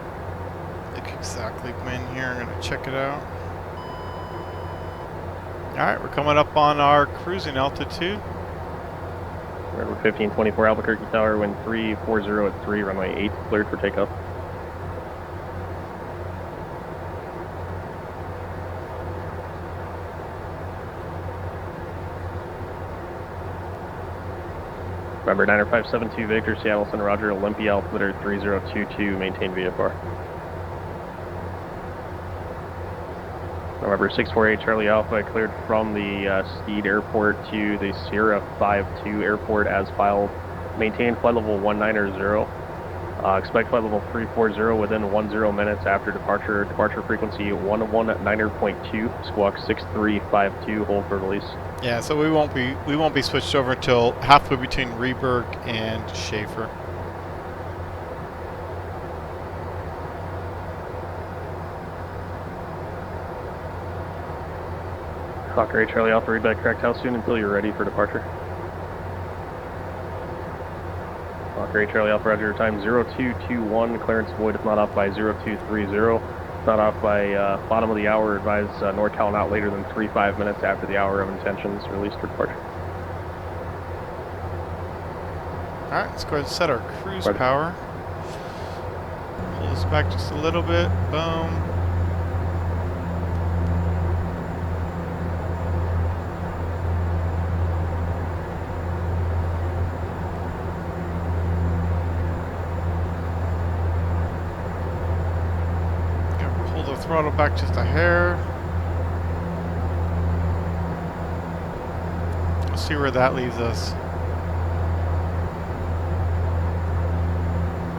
A: Look exactly when here. I'm gonna check it out. All right, we're coming up on our cruising altitude.
D: Number 1524 Albuquerque Tower, wind 340 at 3, runway 8, cleared for takeoff. Number 9572 Victor, Seattle Center, Roger, Olympia, altimeter 3022, maintain VFR. November 648 Charlie Alpha, cleared from the Steed Airport to the Sierra 52 Airport as filed. Maintain flight level 190. Expect flight level 340 within 10 minutes after departure. Departure frequency 119.2, squawk 6352, hold for release.
A: Yeah, so we won't be switched over until halfway between Reberg and Schaefer.
D: Fokker 8 Charlie Alpha, read back correct how soon until you're ready for departure. Fokker 8 Charlie Alpha, roger, time 0221, clearance void if not off by 0230. If not off by bottom of the hour, advise NorCal not later than 35 minutes after the hour of intentions, released for departure.
A: Alright, let's go ahead and set our cruise power. Pull this back just a little bit, boom. Throttle back just a hair. Let's see where that leaves us.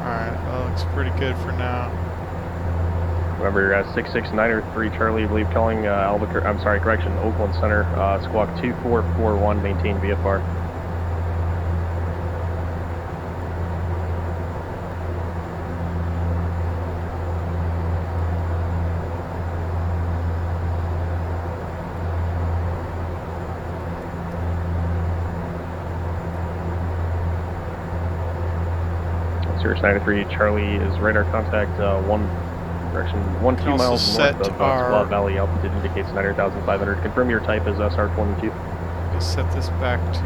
A: Alright, that looks pretty good for now.
D: Remember, 66903 Charlie, I believe calling Albuquerque, I'm sorry, correction, Oakland Center, squawk 2441, maintain VFR. Sirius 93 Charlie is radar contact 2 miles north of Squaw Valley. Altitude indicates 9,500. Confirm your type as SR22.
A: Just set this back to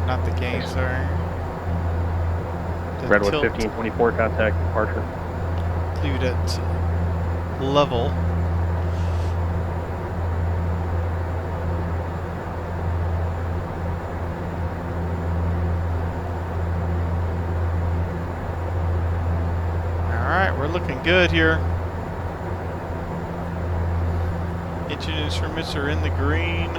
A: not the gain, sorry. The
D: Redwood
A: tilt.
D: 1524 contact departure.
A: Leave it at level. We're looking good here. Engine instruments are in the green.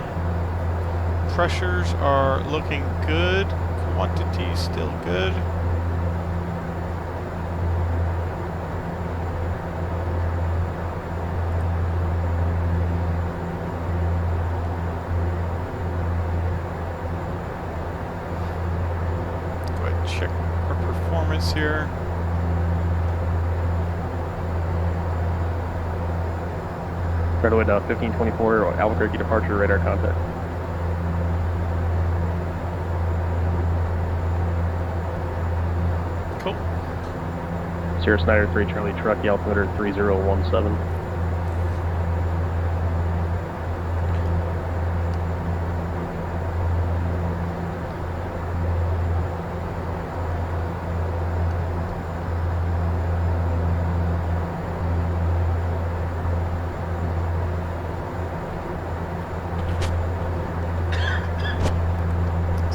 A: Pressures are looking good. Quantity still good. Go ahead and check our performance here.
D: Redwood 1524 Albuquerque departure, radar contact.
A: Cool.
D: Sierra Snyder 3 Charlie Truckee, altimeter 3017.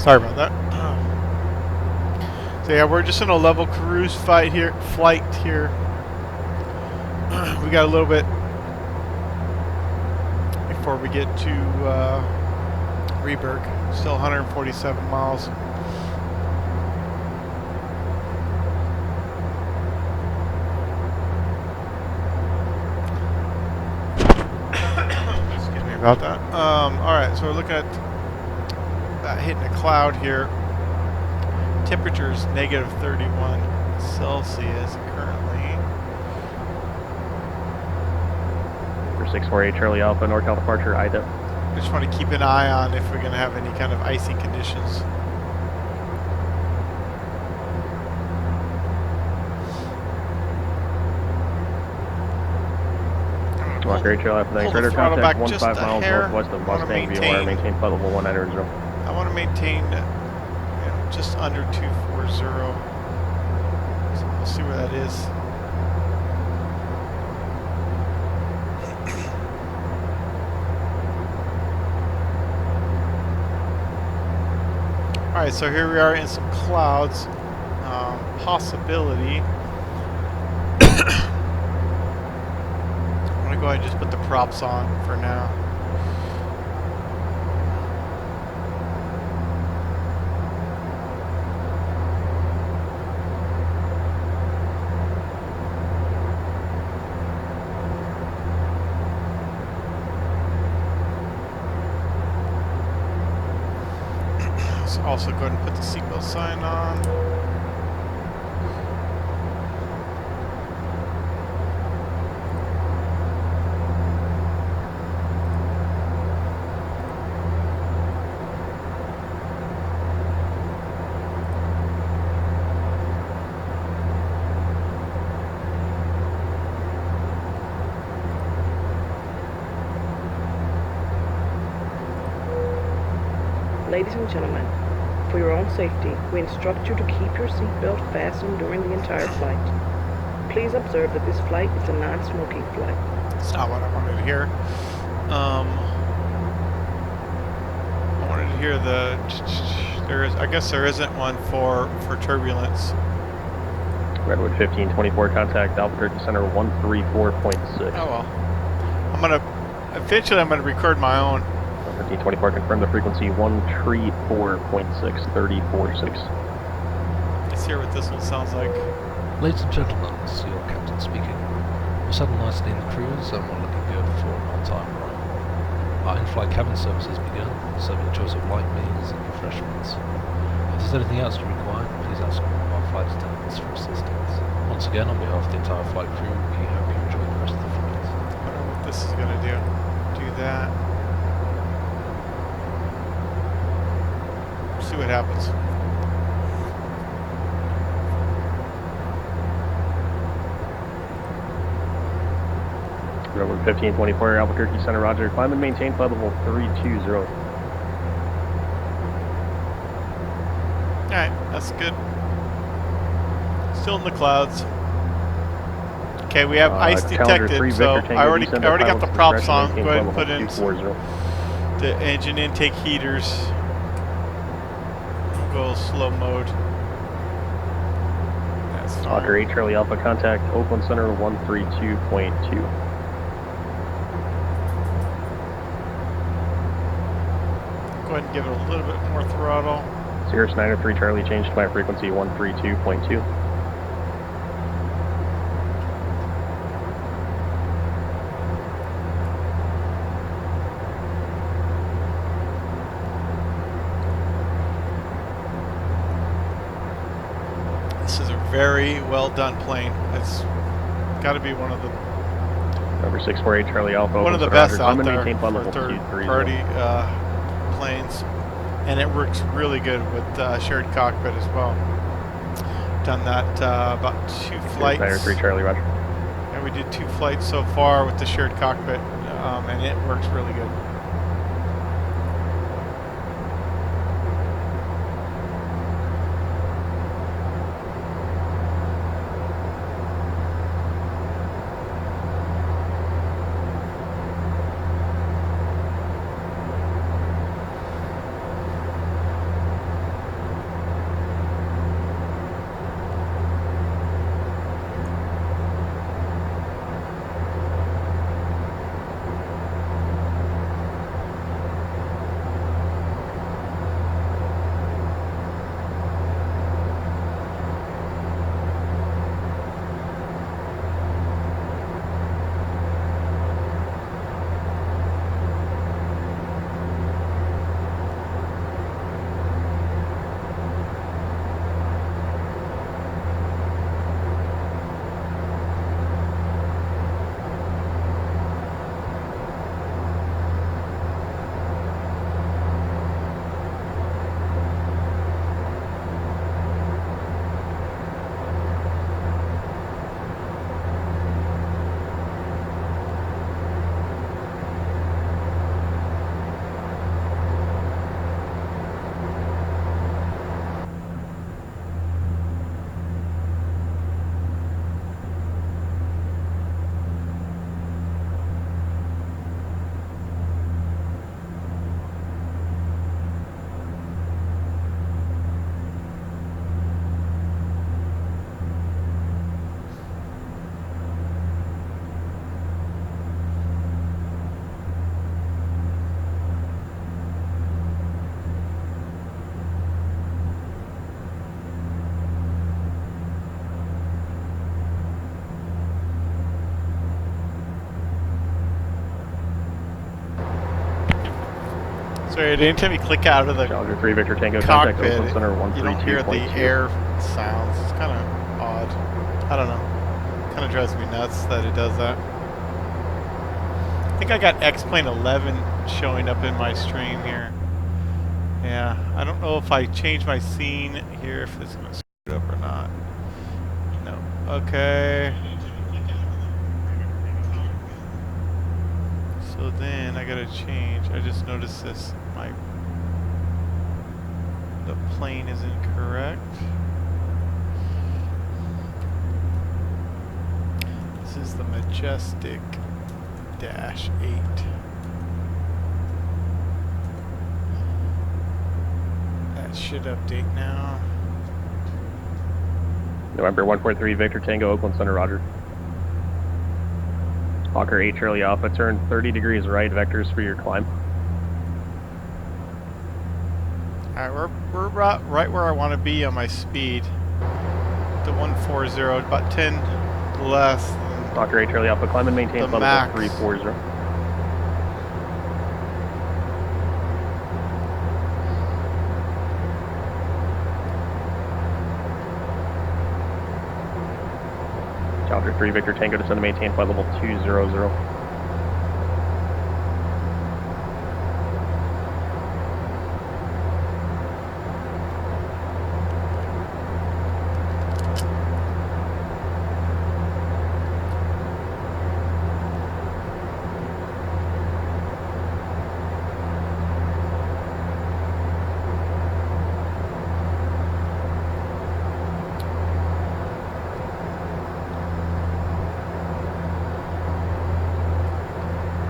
A: Sorry about that. So yeah, we're just in a level cruise flight here. We got a little bit before we get to Reberg. Still 147 miles. Excuse me about that. All right, so we're looking at hitting a cloud here. Temperature is negative 31 Celsius currently.
D: Number 648 Charlie Alpha, NorCal departure, IDEP.
A: I just want to keep an eye on if we're going to have any kind of icy conditions.
D: Great Trail Alpha, thanks.
A: Pull the
D: Radar
A: throttle
D: contact
A: back
D: 15
A: just a
D: miles
A: hair.
D: northwest of
A: I wanna
D: Mustang VOR,
A: maintain-
D: maintain flight level 1900.
A: I want to maintain just under 240. So we'll see where that is. Alright, so here we are in some clouds. Possibility. I'm going to go ahead and just put the props on for now. Also go ahead and put the seatbelt sign on.
F: Ladies and gentlemen, for your own safety, we instruct you to keep your seatbelt fastened during the entire flight. Please observe that this flight is a non-smoking flight.
A: That's not what I wanted to hear. I wanted to hear the. I guess there isn't one for turbulence.
D: Redwood 1524, contact Albuquerque Center 134.6.
A: Oh well. Eventually I'm gonna record my own.
D: 1524, confirm the frequency 134.6, 34.6.
A: Let's hear what this one sounds like.
G: Ladies and gentlemen, this is your captain speaking. We're settled nicely in the cruise and we're looking good for an on-time arrival. Our in-flight cabin service has begun, serving a choice of light meals and refreshments. If there's anything else you require, please ask one of our flight attendants for assistance. Once again, on behalf of the entire flight crew, we hope you enjoy the rest of the flight.
A: I wonder what this is gonna do. Do that. See what happens.
D: Redwood 1524, Albuquerque Center, roger. Climb and maintain flight level 320.
A: Alright, that's good. Still in the clouds. Okay, we have ice
D: Calendar
A: detected,
D: 3,
A: so
D: Victor Tango,
A: I already
D: descend
A: got the
D: pilot's
A: props
D: discretion,
A: on.
D: maintain
A: Go ahead and
D: flight
A: put in
D: level 240.
A: the engine intake heaters. We'll go slow mode. That's fine.
D: Stalker 8 Charlie Alpha, contact Oakland Center 132.2.
A: Go ahead and give it a little bit more throttle.
D: Sierra Snyder 3 Charlie, change to my frequency 132.2.
A: This is a very well done plane. It's got to be one of the
D: Number 648 Charlie Alpha,
A: one of the
D: Oakland
A: best
D: Center,
A: out
D: Roger.
A: there
D: Maintain flight
A: for
D: level
A: third
D: 230.
A: party planes, and it works really good with shared cockpit as well. Done that about 2 flights.
D: Snyder 3 Charlie, roger.
A: And we did 2 flights so far with the shared cockpit, and it works really good. Sorry, anytime you click out of the
D: Challenger 3 Victor Tango, contact
A: cockpit,
D: Oakland Center
A: you don't hear the
D: 132.2.
A: air sounds. It's kind of odd. I don't know. Kind of drives me nuts that it does that. I think I got X-Plane 11 showing up in my stream here. Yeah, I don't know if I change my scene here, if it's going to screw it up or not. No. Okay. So then I gotta change. I just noticed this. The plane is incorrect. This is the Majestic -8. That should update now.
D: November 143 Victor Tango, Oakland Center, roger. Hawker 8 Charlie Alpha, turn 30 degrees right, vectors for your climb.
A: Alright, we're right where I want to be on my speed. The 140, about 10 less than
D: Hawker 8 Charlie Alpha, climb and maintain
A: the
D: level
A: max.
D: 340. Challenger 3 Victor Tango, descend to maintain flight level 200.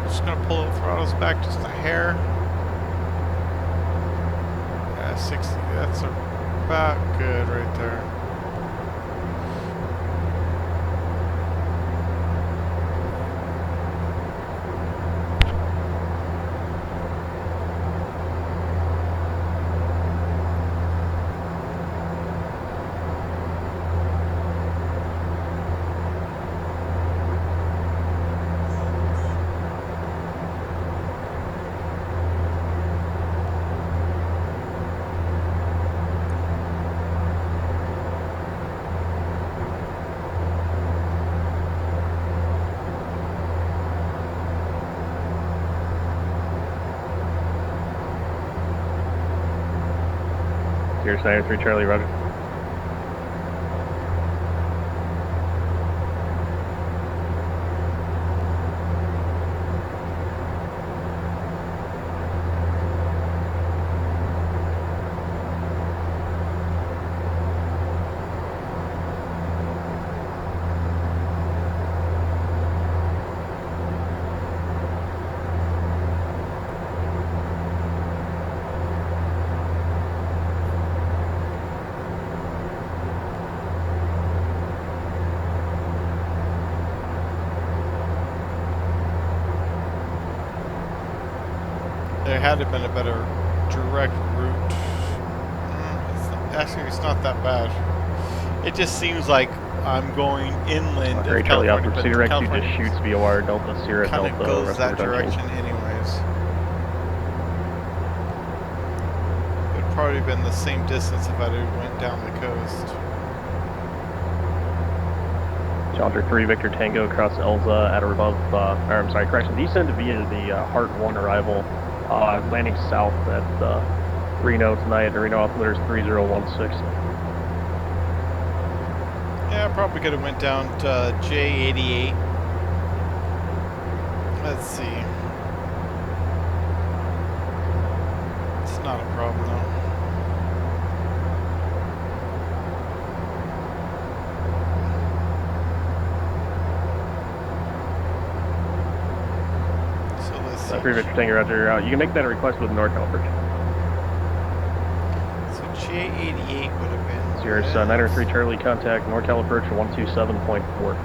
A: Just gonna pull the throttles back just a hair. Yeah, 60. That's about good right there.
D: Sierra Snyder 3 Charlie, roger.
A: There had to have been a better direct route. Actually, it's not that bad. It just seems like I'm going inland
D: Hawker 8
A: of
D: Charlie
A: California,
D: Alpha,
A: but
D: Cedar X 2 just
A: California
D: shoots VOR Delta Sierra
A: kind
D: Delta.
A: of goes
D: rest
A: that
D: of return change.
A: direction anyways. It would probably have been the same distance if I went down the coast.
D: Challenger 3 Victor Tango, cross Elza at or above, I'm sorry, correction, descend via the Heart 1 arrival, landing south at Reno tonight, Reno altimeter is 3016.
A: Yeah, I probably could have went down to J88. Let's see. It's not a problem though. So let's see.
D: 3 Victor Tango, roger. You can make that a request with NorCal approach.
A: So J88 would have been.
D: Sierra 903 Charlie, contact NorCal approach 127.4.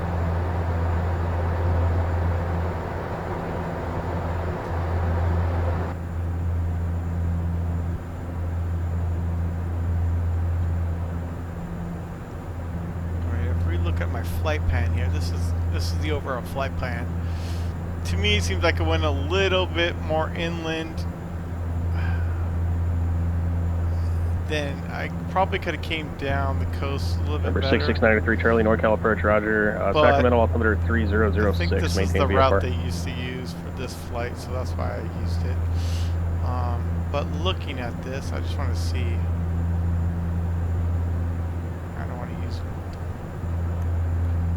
A: Look at my flight plan here. This is the overall flight plan. To me, it seems like it went a little bit more inland. then I probably could have came down the coast a little bit
D: Number
A: better.
D: 6693 Charlie, NorCal approach, roger.
A: But
D: Sacramento altimeter
A: I think
D: 3006,
A: this is
D: maintain
A: the route
D: VFR.
A: they used to use for this flight, so that's why I used it. But looking at this, I just want to see. I don't want to use.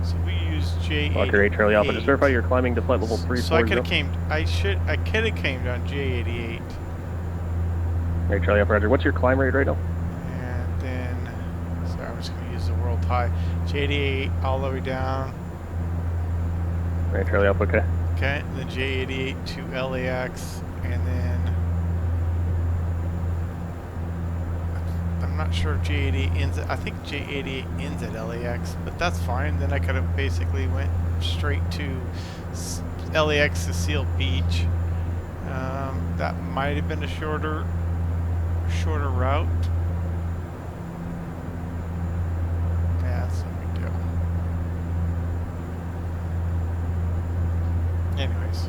A: So we use J88.
D: Walker 8 Charlie Alpha, just verify you're climbing to flight level 340.
A: So I could have came. I could have came down J88.
D: Hey Charlie Alpha, roger. What's your climb rate right now?
A: And then, sorry, I'm just going to use the world high. J88 all the way down.
D: Right, Charlie Alpha, okay.
A: Okay, and then J88 to LAX, and then I'm not sure if J88 ends at, I think J88 ends at LAX, but that's fine. Then I could have basically went straight to LAX to Seal Beach. That might have been a shorter route. Yeah, that's no big deal. Anyways.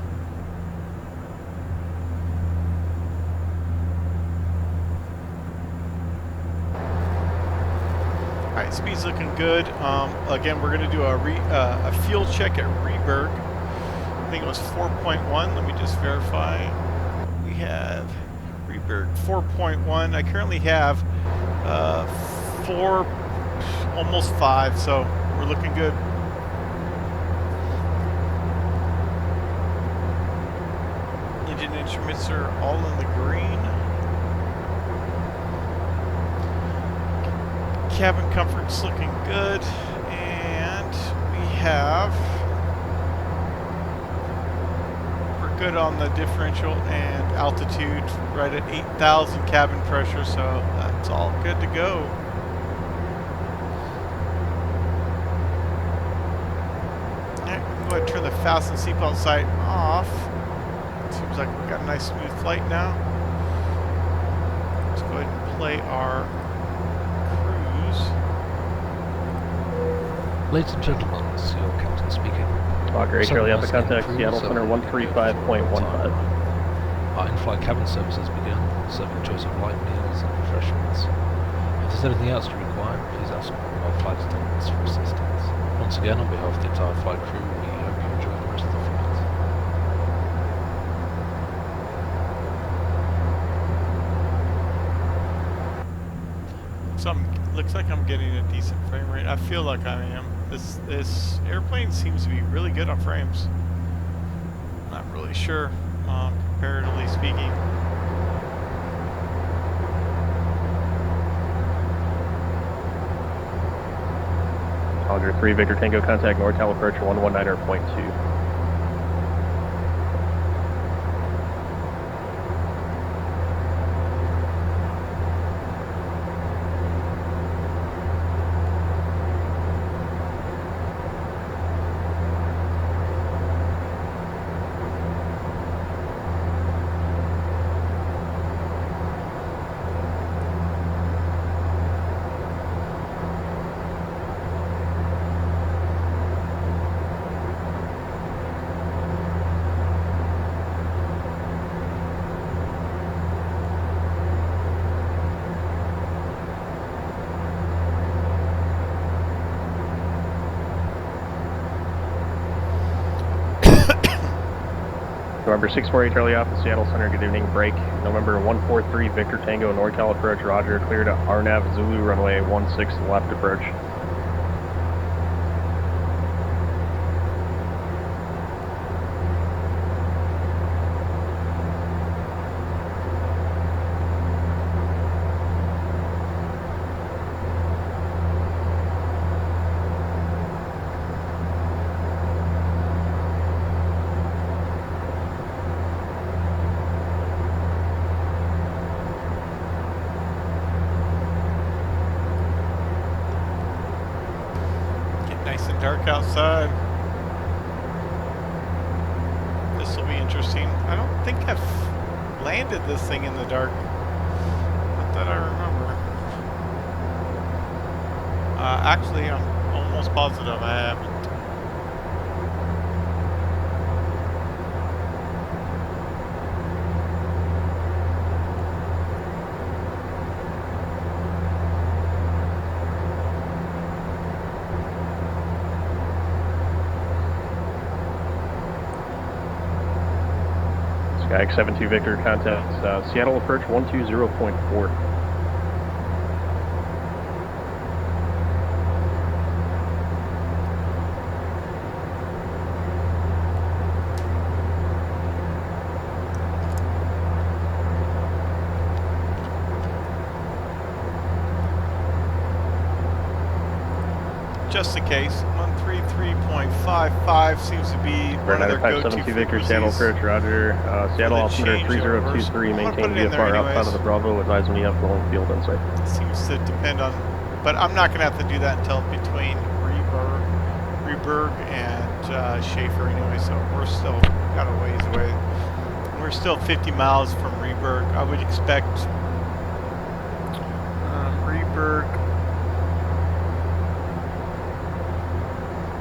A: Alright, speed's looking good. Again, we're going to do a fuel check at Reberg. I think it was 4.1. Let me just verify. We have Reberg 4.1. I currently have 4, almost 5, so we're looking good. Engine instruments are all in the green. Cabin comfort's looking good, and we're good on the differential and altitude, right at 8,000 cabin pressure, so that's all good to go. Alright, we can go ahead and turn the fasten seatbelt sight off. Seems like we've got a nice smooth flight now. Let's go ahead and play our
G: Ladies and gentlemen, this is your captain speaking.
D: Walker 8 Charlie Alpha, contact Seattle Center 135.15.
G: Our in-flight cabin service has begun, serving a choice of light meals and refreshments. If there's anything else you require, please ask one of our flight attendants for assistance. Once again, on behalf of the entire flight crew, we hope you enjoy the rest of the flight.
A: Looks like I'm getting a decent frame rate. I feel like I am. This airplane seems to be really good on frames. Not really sure, comparatively speaking.
D: Challenger 3 Victor Tango, contact NorCal approach 119.2. November 648 Charlie Alpha, Seattle Center, good evening, break. November 143 Victor Tango, NorCal approach, roger, clear to RNAV Zulu runway 16 left approach.
A: Nice and dark outside. This will be interesting. I don't think I've landed this thing in the dark. Not that I remember. Actually, I'm almost positive I haven't.
D: X72 Victor, contact Seattle approach 120.4.
A: Just in case, 133.55 seems to be one of their go-to
D: 572 Victor, Seattle
A: frequencies.
D: approach, roger. Seattle
A: the
D: altimeter
A: changeovers.
D: 3023,
A: I'm gonna
D: maintain
A: put it in there
D: VFR outside
A: anyways.
D: of the Bravo, advise when you have flowing field insight.
A: Seems to depend on, but I'm not gonna have to do that until between Reberg and Schaefer anyway, so we're still got a ways away. We're still 50 miles from Reberg. I would expect Reberg.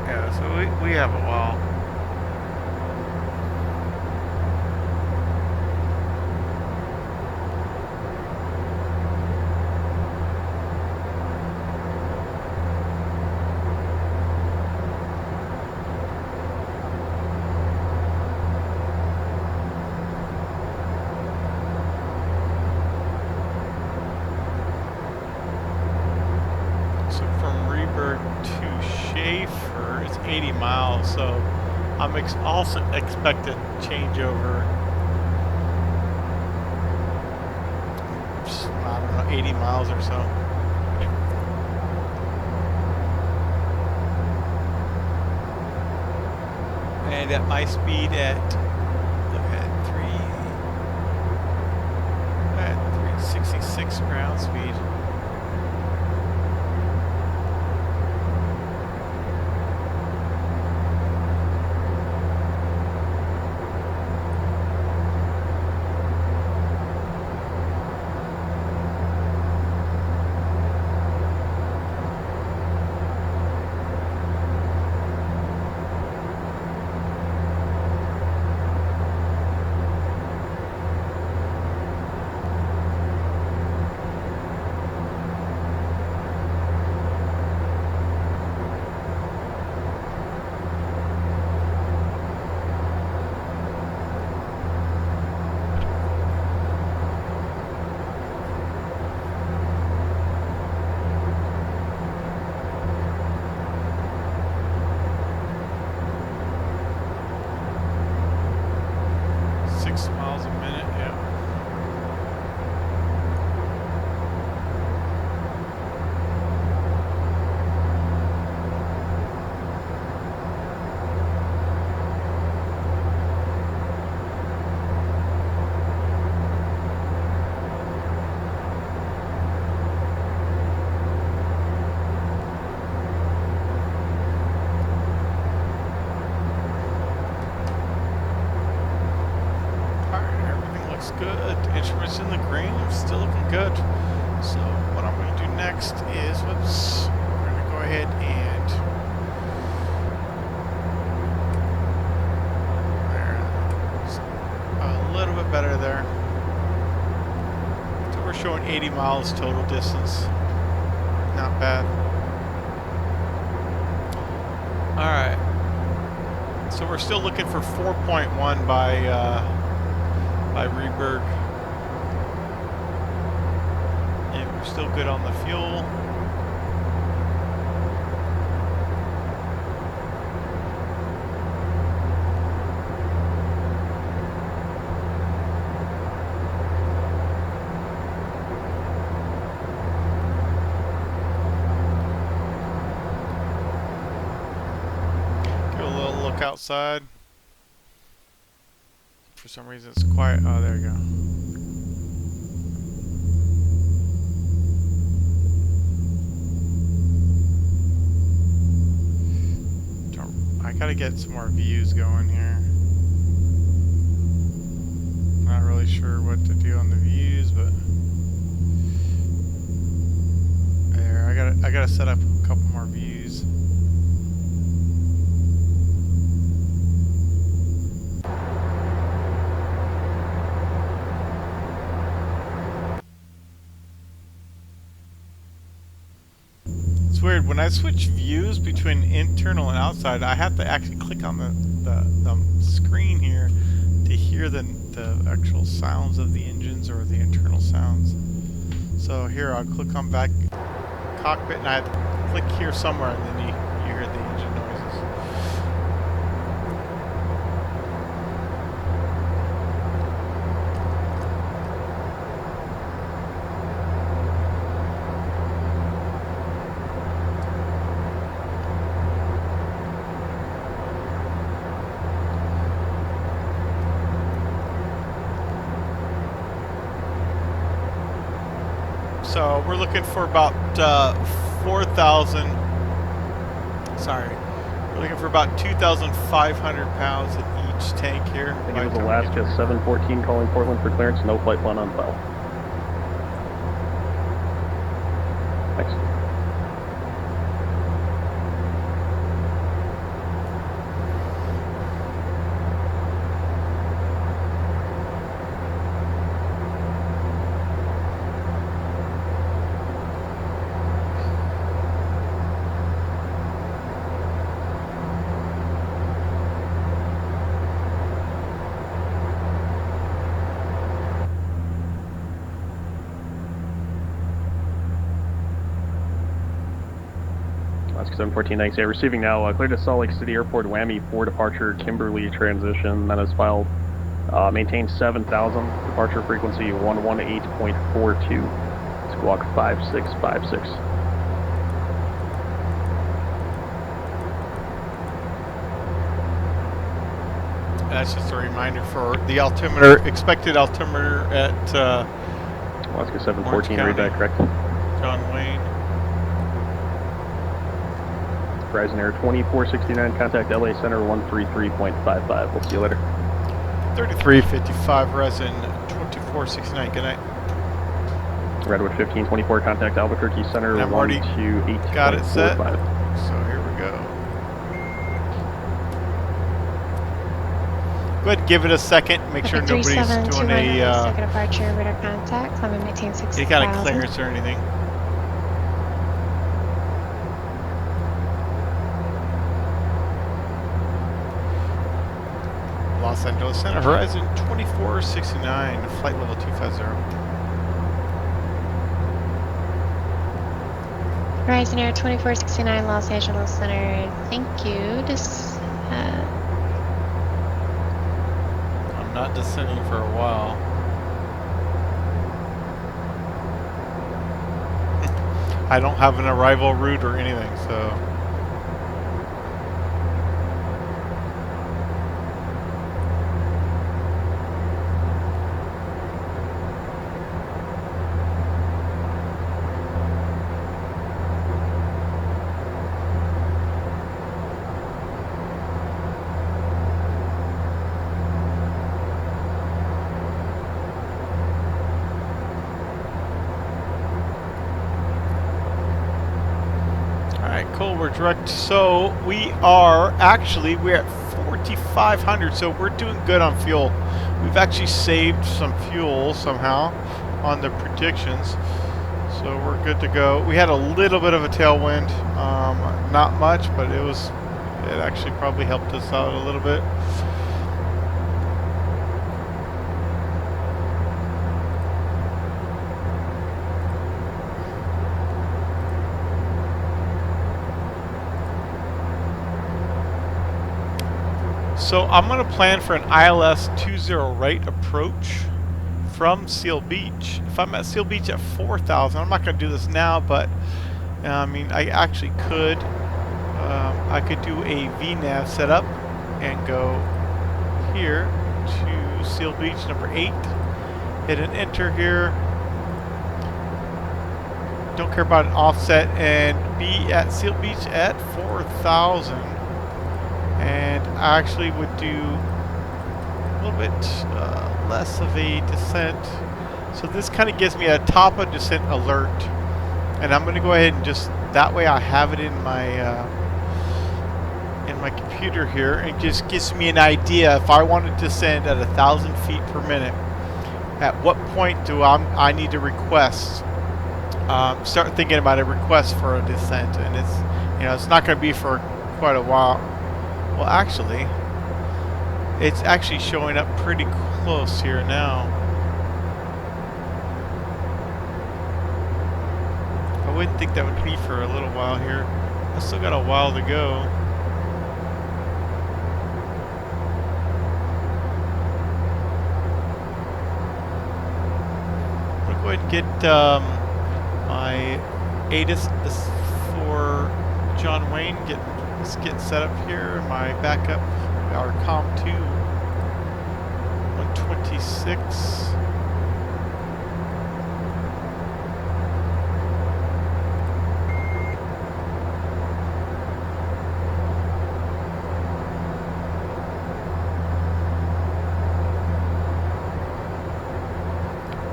A: Yeah, so we have a while. So from Reberg to Schaefer, it's 80 miles, so I'm also expect a changeover. I don't know, 80 miles or so. And at my speed at 366 ground speed. Good. Instruments in the green, still looking good. So what I'm going to do next is, whoops, we're going to go ahead and there, a little bit better there. So we're showing 80 miles total distance. Not bad. All right. So we're still looking for 4.1 by Reberg, and we're still good on the fuel. Give a little look outside. For some reason it's quiet. Oh, there you go. I gotta get some more views going here. Not really sure what to do on the views, but there, I gotta set up a couple more views. It's weird, when I switch views between internal and outside, I have to actually click on the screen here to hear the the actual sounds of the engines or the internal sounds. So here I'll click on back cockpit and I have to click here somewhere and then you hear the engine noises. So we're looking for about 4,000. Sorry, we're looking for about 2,500 pounds in each tank here.
D: I think it was Alaska 714 calling Portland for clearance. No flight plan on file. Thanks. Alaska 714, thanks. Yeah, receiving now. Cleared to Salt Lake City Airport, Whammy, for departure, Kimberly transition. That is filed. Maintain 7,000. Departure frequency 118.42. Squawk 5656.
A: That's just a reminder for the altimeter, expected altimeter at
D: Alaska 714, read that correct.
A: John Wayne.
D: Horizon Air 2469, contact LA Center 133.55. We'll see you later.
A: 3355 Resin 2469. Good night.
D: Redwood 1524, contact Albuquerque Center
A: And I've already
D: 128.45.
A: got it set. So here we go. Go ahead and give it a second. Make sure nobody's doing a
H: departure radar contact. Climb and maintain 6,000.
A: any kind of clearance or anything. Los Angeles Center, Horizon 2469, flight level 250.
H: Horizon Air 2469, Los Angeles Center. Thank you.
A: I'm not descending for a while. I don't have an arrival route or anything, so. Cool, we're direct. So we're at 4,500, so we're doing good on fuel. We've actually saved some fuel somehow on the predictions, so we're good to go. We had a little bit of a tailwind, not much, but it actually probably helped us out a little bit. So I'm going to plan for an ILS 20 right approach from Seal Beach. If I'm at Seal Beach at 4,000, I'm not going to do this now, but I mean, I actually could. I could do a VNAV setup and go here to Seal Beach number 8. Hit an enter here. Don't care about an offset and be at Seal Beach at 4,000. And I actually would do a little bit less of a descent. So this kind of gives me a top of descent alert. And I'm going to go ahead and just, that way I have it in my computer here. And it just gives me an idea if I want to descend at 1,000 feet per minute. At what point do I need to request, start thinking about a request for a descent. And it's not going to be for quite a while. Well, actually, it's actually showing up pretty close here now. I wouldn't think that would be for a little while here. I still got a while to go. I'm gonna go ahead and get my ATIS for John Wayne. Let's get set up here. My backup, our COM2 126.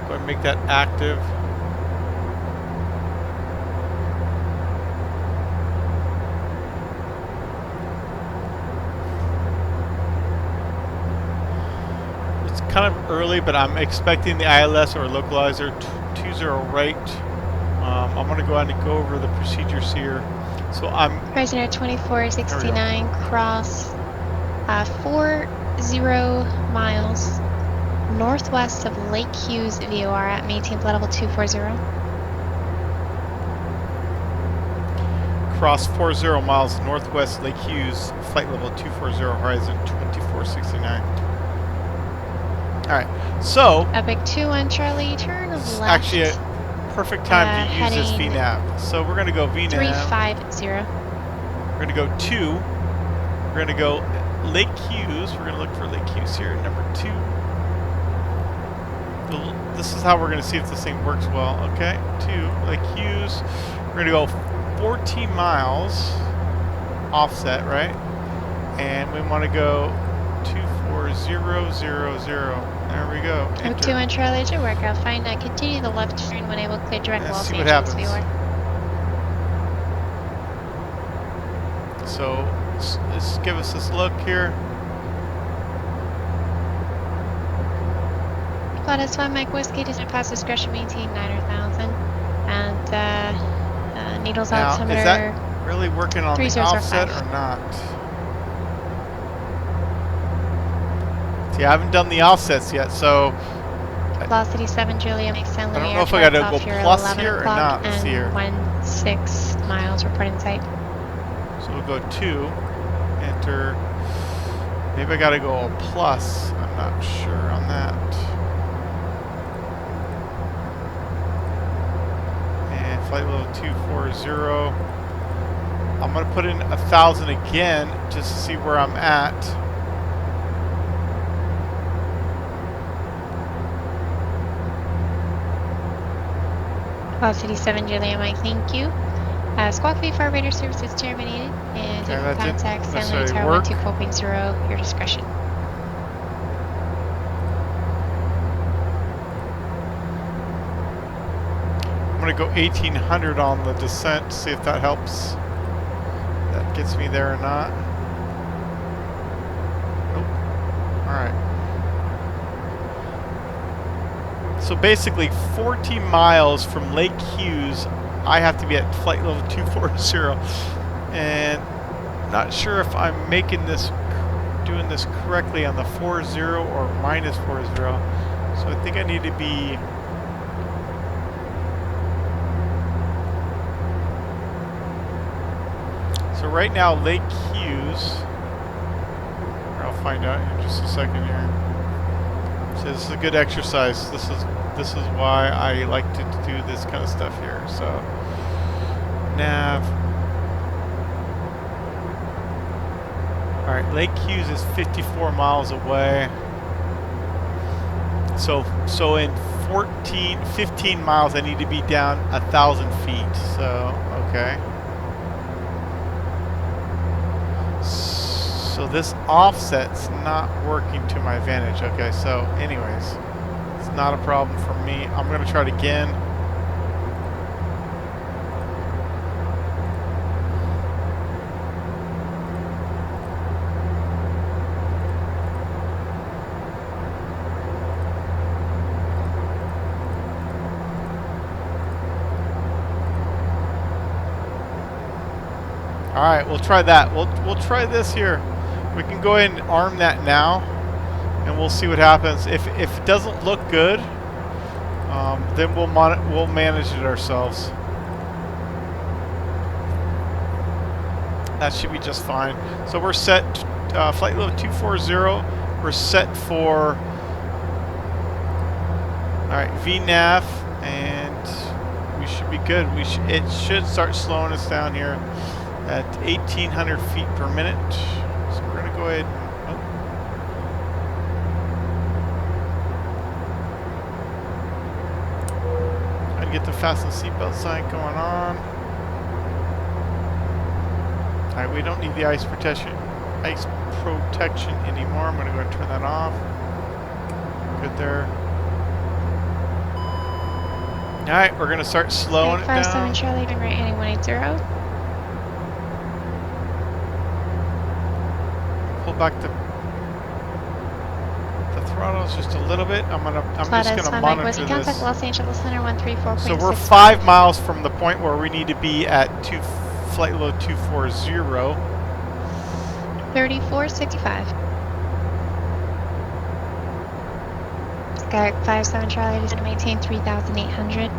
A: Go ahead and make that active. Kind of early, but I'm expecting the ILS or localizer 20 right. I'm going to go ahead and go over the procedures here. So I'm
H: Prisoner 2469 cross 40 miles northwest of Lake Hughes VOR at maintain flight level 240.
A: cross 40 miles northwest Lake Hughes, flight level 240, horizon 2469. Alright, so
H: Epic 2-1 Charlie, turn
A: this is
H: left.
A: actually a perfect time to use this
H: heading
A: VNAV. So we're going to go VNAV.
H: 350.
A: We're going to go 2. We're going to go Lake Hughes. We're going to look for Lake Hughes here, number 2. This is how we're going to see if this thing works well. Okay, 2, Lake Hughes. We're going to go 14 miles offset, right? And we want to go 24000. There we go.
H: Epic 2-1 Charlie, did work out fine. Continue the left turn when able to clear direct
A: Let's
H: Los
A: see what
H: Angeles
A: happens.
H: VOR.
A: So let's give us this look here.
H: Flatus 1 Mike Whiskey does not pass discretion, maintain 9,000. And needles
A: Now,
H: altimeter.
A: is that really working on the
H: 3005.
A: offset or not? See, I haven't done the offsets yet, so
H: Velocity 7 Julia makes San
A: I
H: Luis
A: don't know if I gotta go
H: here
A: plus
H: 11
A: here or
H: o'clock
A: not. Let's see here.
H: and 16 miles reporting sight.
A: So we'll go 2, enter. Maybe I gotta go a plus. I'm not sure on that. And flight level 240. I'm gonna put in 1,000 again just to see where I'm at.
H: Velocity 7 Julia Mike, thank you. Squawk V4 radar services terminated. And
A: Okay,
H: if
A: that didn't
H: contact San Luis
A: necessarily
H: Tower
A: work.
H: 124.0, your discretion.
A: I'm gonna go 1,800 on the descent, see if that helps. That gets me there or not. Nope. Alright. So basically 14 miles from Lake Hughes, I have to be at flight level 240. And not sure if I'm making this, doing this correctly on the 40 or minus 40. So I think I need to be So right now, Lake Hughes, I'll find out in just a second here. So this is a good exercise. This is why I like to do this kind of stuff here. So nav. All right, Lake Hughes is 54 miles away. So in 15 miles, I need to be down 1,000 feet. So okay. So this offset's not working to my advantage. Okay, so anyways, it's not a problem for me. I'm going to try it again. All right, we'll try that. We'll try this here. We can go ahead and arm that now, and we'll see what happens. If it doesn't look good, then we'll manage it ourselves. That should be just fine. So we're set, flight level 240. We're set for, all right, VNAV, and we should be good. It should start slowing us down here at 1,800 feet per minute. So we're gonna go ahead. Trying to get the fasten seatbelt sign going on. Alright, we don't need the ice protection anymore. I'm going to go ahead and turn that off. Good there. Alright, we're going to start slowing it down.
H: 57 Charlie, turn right heading 180.
A: Pull back the throttles just a little bit. I'm just going to monitor this.
H: Contact Los Angeles Center 134.6.
A: So we're 5 miles from the point where we need to be at flight load 240.
H: 3465. Skype 57 Charlie, just gonna maintain 3,800.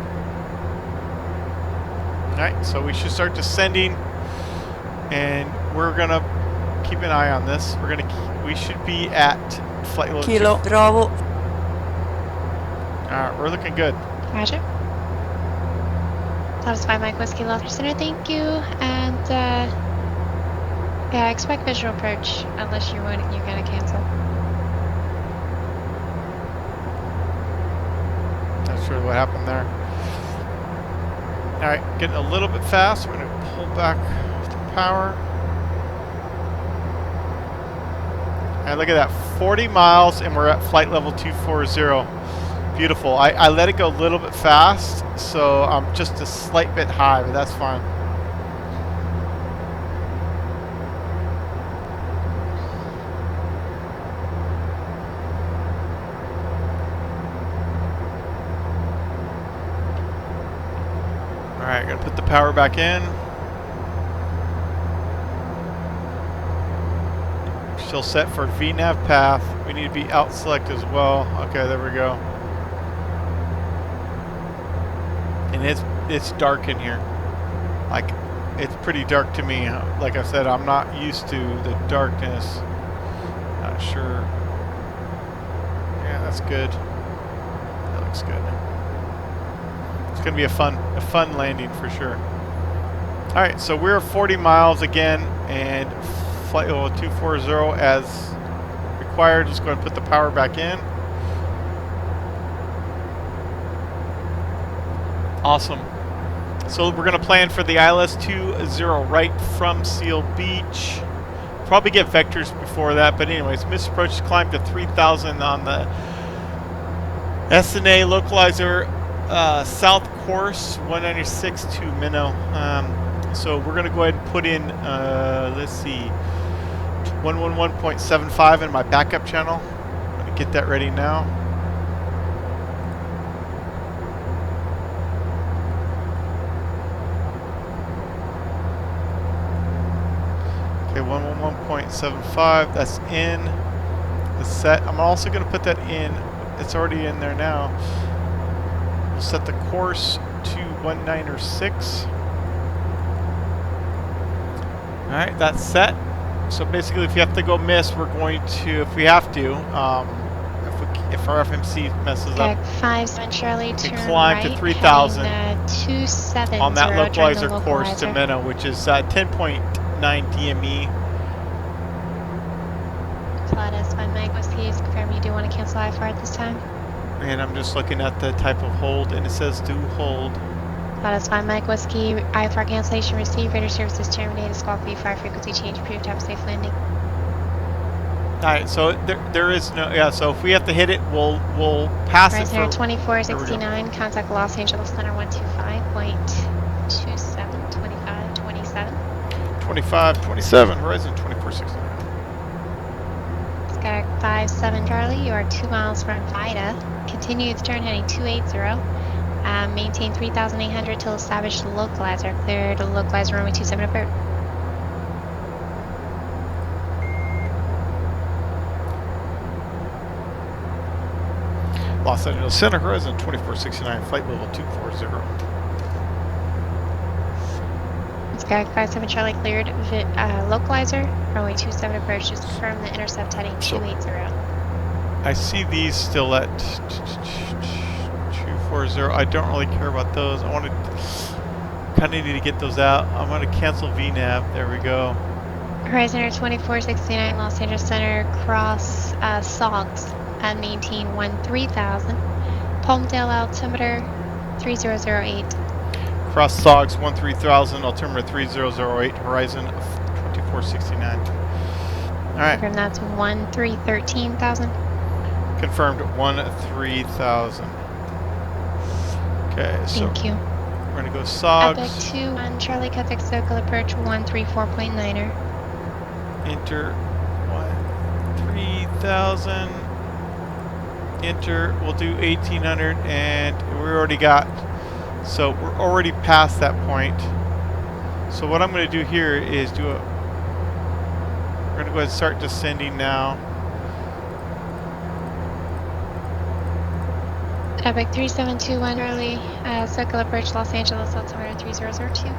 A: Alright, so we should start descending, and we're gonna keep an eye on this. We should be at flight load
I: Kilo Bravo.
A: Alright, we're looking good.
H: Roger. Satisfy Mike Whiskey Lobster Center, thank you. And yeah, expect visual approach unless you're gonna cancel.
A: Not sure what happened there. Alright, getting a little bit fast. We're gonna pull back the power. Alright, look at that. 40 miles and we're at flight level 240. Beautiful. I let it go a little bit fast, so I'm just a slight bit high, but that's fine. Alright, gonna put the power back in. Still set for VNAV path. We need to be out select as well. Okay, there we go. And it's dark in here. Like, it's pretty dark to me. Like I said, I'm not used to the darkness. Not sure. Yeah, that's good. That looks good. It's gonna be a fun landing for sure. All right, so we're 40 miles again, and flight level 240 as required. Just go ahead and put the power back in. Awesome. So we're going to plan for the ILS-20 right from Seal Beach. Probably get vectors before that, but anyways, missed approach climb to 3,000 on the KSNA localizer south course 196 to Minnow. So we're going to go ahead and put in, let's see, 111.75 in my backup channel. I'm going to get that ready now. Okay, 111.75, that's in the set. I'm also going to put that in, it's already in there now. We'll set the course to 196. Alright, that's set. So basically, if you have to go miss, we're going to, if we have to, if our FMC messes up,
H: 57 Charlie, turn
A: climb
H: right,
A: to 3,000
H: 270
A: on that localizer
H: localizer
A: course to Minnow, which is 10.9 DME.
H: Platus by Mike Whiskey, confirm you do want to cancel IFR at this time.
A: And I'm just looking at the type of hold, and it says do hold.
H: Platus by Mike Whiskey, IFR cancellation received, radar services terminated, squawk V5 frequency change, approved, have a safe landing.
A: Alright, so there is no, yeah, so if we have to hit it, we'll pass it for...
H: 2469, contact Los Angeles Center 125.27, 25, 27.
A: 25, 27, Horizon 2469.
H: Skype 57 Charlie, you are 2 miles from Vida. Continue the turn heading 280. Maintain 3,800 till established the localizer. Clear to localizer runway 27 approach.
A: Los Angeles Center, horizon 2469, flight level 240.
H: Sky 57 Charlie cleared. Localizer, runway 27 approach. Just confirm the intercept heading 280.
A: I see these still at 240. I don't really care about those. I want to kind of need to get those out. I'm going to cancel VNAV. There we go.
H: Horizon 2469 Los Angeles Center, cross SOGS and maintain 13,000. Palmdale altimeter 3008.
A: Cross SOGS 13,000, altimeter 3008, horizon 2469. Alright.
H: Confirm that's 13,000.
A: Confirmed 13,000. Okay, so
H: Thank you.
A: we're going to go
H: Epic
A: SOGS.
H: 2 on Charlie Quebec Circle approach 134.9er.
A: Enter 13,000. Enter. We'll do 1,800, and we already got. So we're already past that point. So what I'm going to do here is do a. We're going to go ahead and start descending now.
H: Epic 3721 Charlie, circle approach Los Angeles altimeter 3002.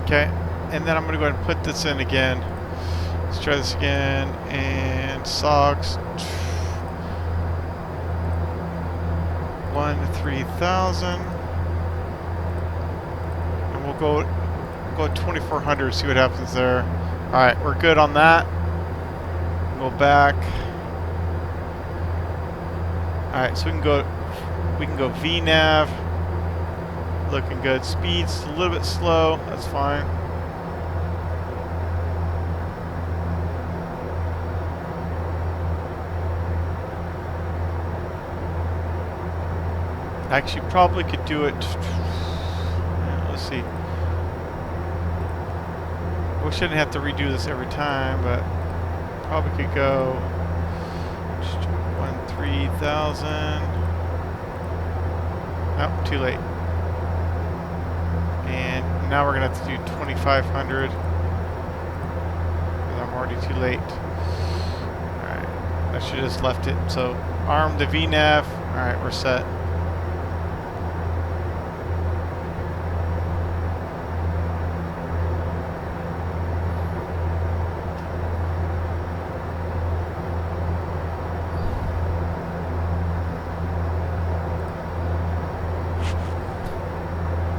A: Okay, and then I'm going to go ahead and put this in again. Let's try this again, and SOGS 13,000, and we'll go 2,400. See what happens there. All right, we're good on that. Go back. All right, so we can go VNAV. Looking good. Speed's a little bit slow. That's fine. Actually, probably could do it. Let's see. We shouldn't have to redo this every time, but probably could go 13,000. Nope, too late. And now we're gonna have to do 2,500. I'm already too late. All right, I should have just left it. So arm the VNAV. All right, we're set.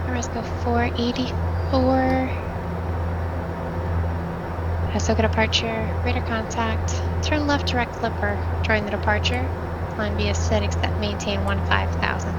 H: Let's go 484. SOGA departure, radar contact. Turn left direct clipper. Join the departure. Line via set except maintain 15,000.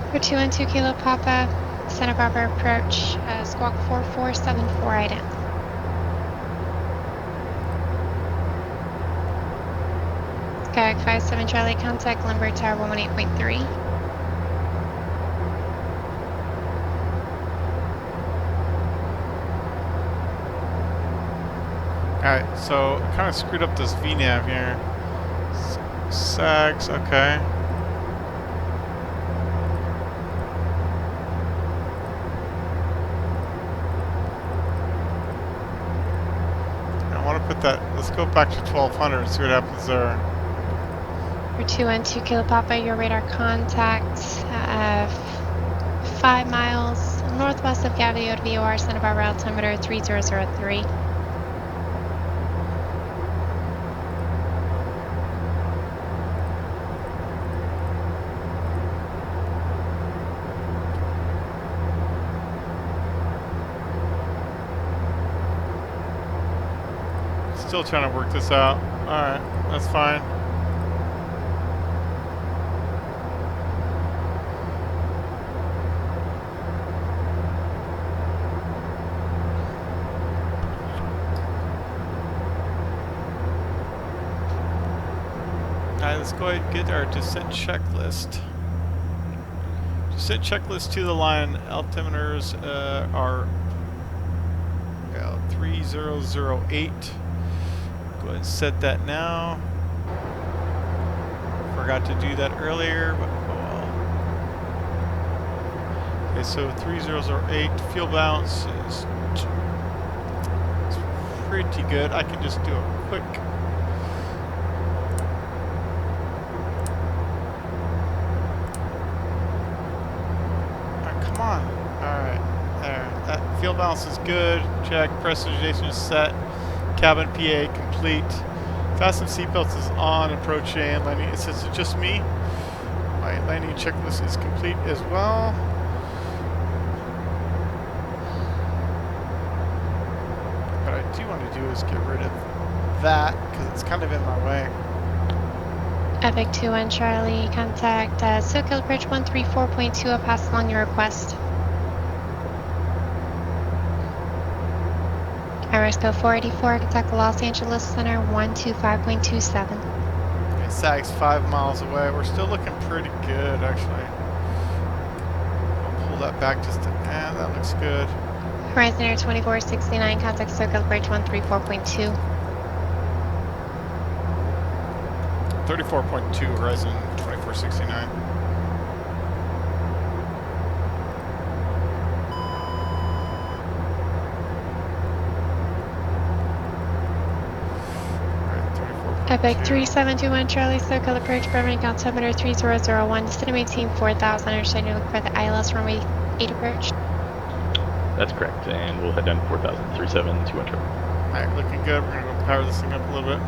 H: For 212 Kilo Papa, Santa Barbara approach, squawk 4474 item. Skyhawk 57 Charlie, contact Lumber Tower 118.3.
A: Alright, so I kind of screwed up this VNAV here. SAGS, okay. I want to put that, let's go back to 1,200 and see what happens there.
H: For 212 Kilo Papa, your radar contact, 5 miles northwest of Gaviota VOR, Santa Barbara altimeter 3003.
A: Still trying to work this out. Alright, that's fine. Alright, let's go ahead and get our descent checklist. Descent checklist to the line. Altimeters are 3008. Go ahead and set that now. Forgot to do that earlier, but oh well. Okay, so 3008. Fuel balance is pretty good. I can just do a quick. Come on. Alright. There. That fuel balance is good. Check. Pressurization is set. Cabin PA complete. Fasten seatbelts is on. Approaching landing. It says it's just me. My landing checklist is complete as well. What I do want to do is get rid of that because it's kind of in my way.
H: Epic 2-1 Charlie, contact SoCal Bridge 134.2. I'll pass along your request. Irisco 484, contact the Los Angeles Center 125.27.
A: Okay, SAG's 5 miles away. We're still looking pretty good, actually. I'll pull that back just to, that looks good.
H: Horizon Air 2469, contact SoCal Bridge 134.2.
A: 34.2, Horizon 2469.
H: Epic 3721 Charlie, SoCal approach, Birmingham altimeter 3001, descend to maintain 4000, understand you're looking for the ILS runway 8 approach.
D: That's correct, and we'll head down to 4000, 3721.
A: Alright, looking good. We're going to go power this thing up a little bit.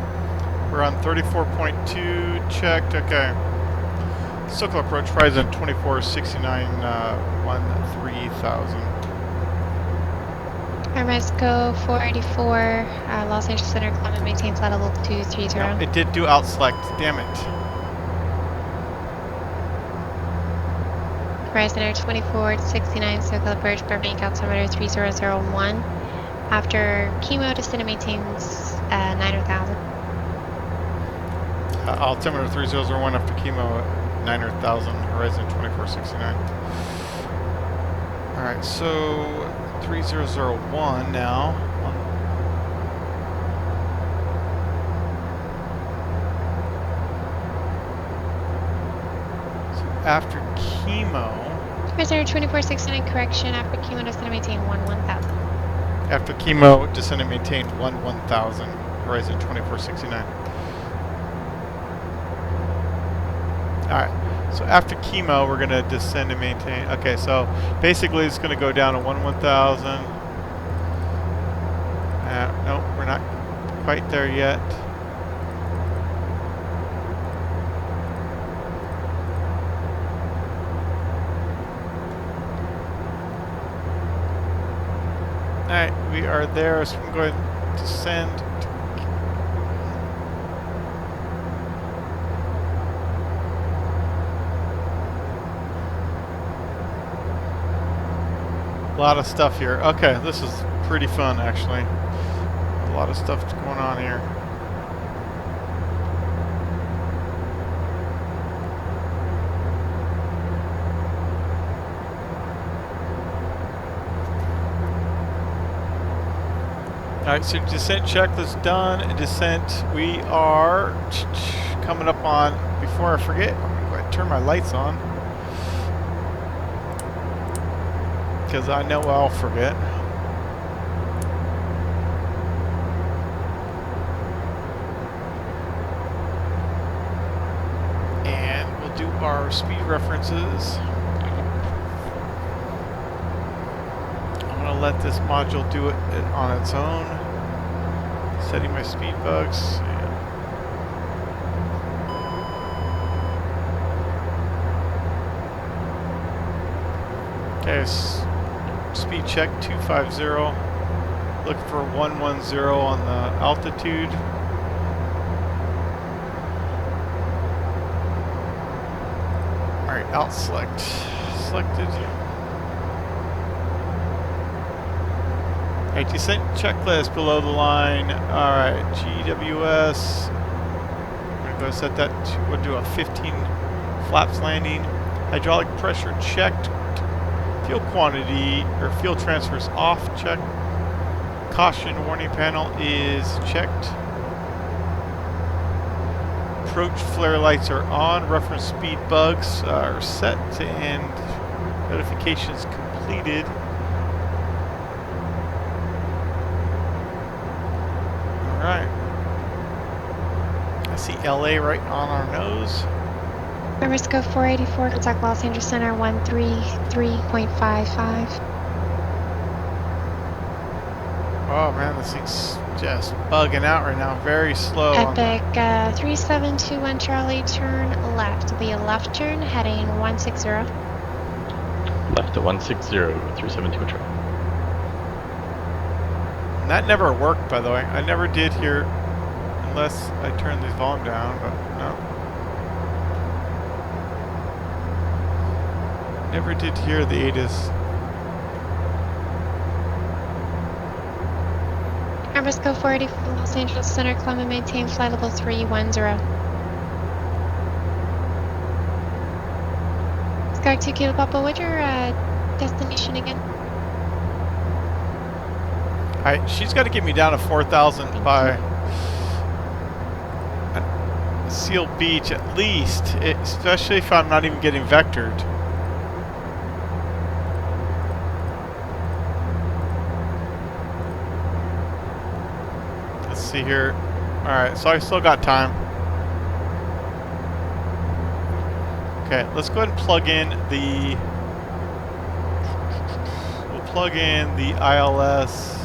A: We're on 34.2, checked, okay. SoCal approach, Horizon 2469, 3000.
H: Irisco 484, Los Angeles Center, climb and maintain flight level 230.
A: No, it did do out select, damn it.
H: Horizon Air 2469, SoCal approach, Birmingham altimeter 3001. After chemo, descend and maintains 9,000.
A: Altimeter 3001 after chemo at 9,000, Horizon 2469. Alright, so 3001 now. So after chemo.
H: Horizon Air 2469, correction, after chemo, descend and maintain 11,000.
A: After chemo, descend and maintain 1000, Horizon 2469. Alright, so after chemo, we're going to descend and maintain. Okay, so basically it's going to go down to 1000. Nope, we're not quite there yet. Alright, we are there, so I'm going to descend. A lot of stuff here. Okay, this is pretty fun actually. A lot of stuff going on here. Alright, so descent checklist done. Descent, we are coming up on, before I forget, I'm going to go ahead and turn my lights on. Because I know I'll forget. And we'll do our speed references. I'm going to let this module do it on its own. Setting my speed bugs. Okay, speed check 250. Looking for 110 on the altitude. Alright, out select. Selected. Alright, descent checklist below the line. Alright, GWS. I'm going to Go ahead and set that to, we'll do a 15 flaps landing. Hydraulic pressure checked. Fuel quantity, or fuel transfers off, checked. Caution warning panel is checked. Approach flare lights are on. Reference speed bugs are set and notifications completed. Alright. I see LA right on our nose.
H: Frisco 484, contact Los Angeles Center 133.55.
A: Oh man, this thing's just bugging out right now. Very slow.
H: Epic 3721 Charlie, turn left. It'll be a left turn heading 160.
D: Left to 160, 372 Charlie.
A: That never worked, by the way. I never did hear, unless I turned the volume down, but no. Never did hear the ATIS.
H: Frisco 484, Los Angeles Center, climb and maintain flight level 310. Sky 2 Kilo Papa, what's your destination again?
A: Alright, she's got to get me down to 4,000 by Seal Beach at least, especially if I'm not even getting vectored. Let's see here. Alright, so I still got time. Okay, let's go ahead and plug in the... We'll plug in the ILS.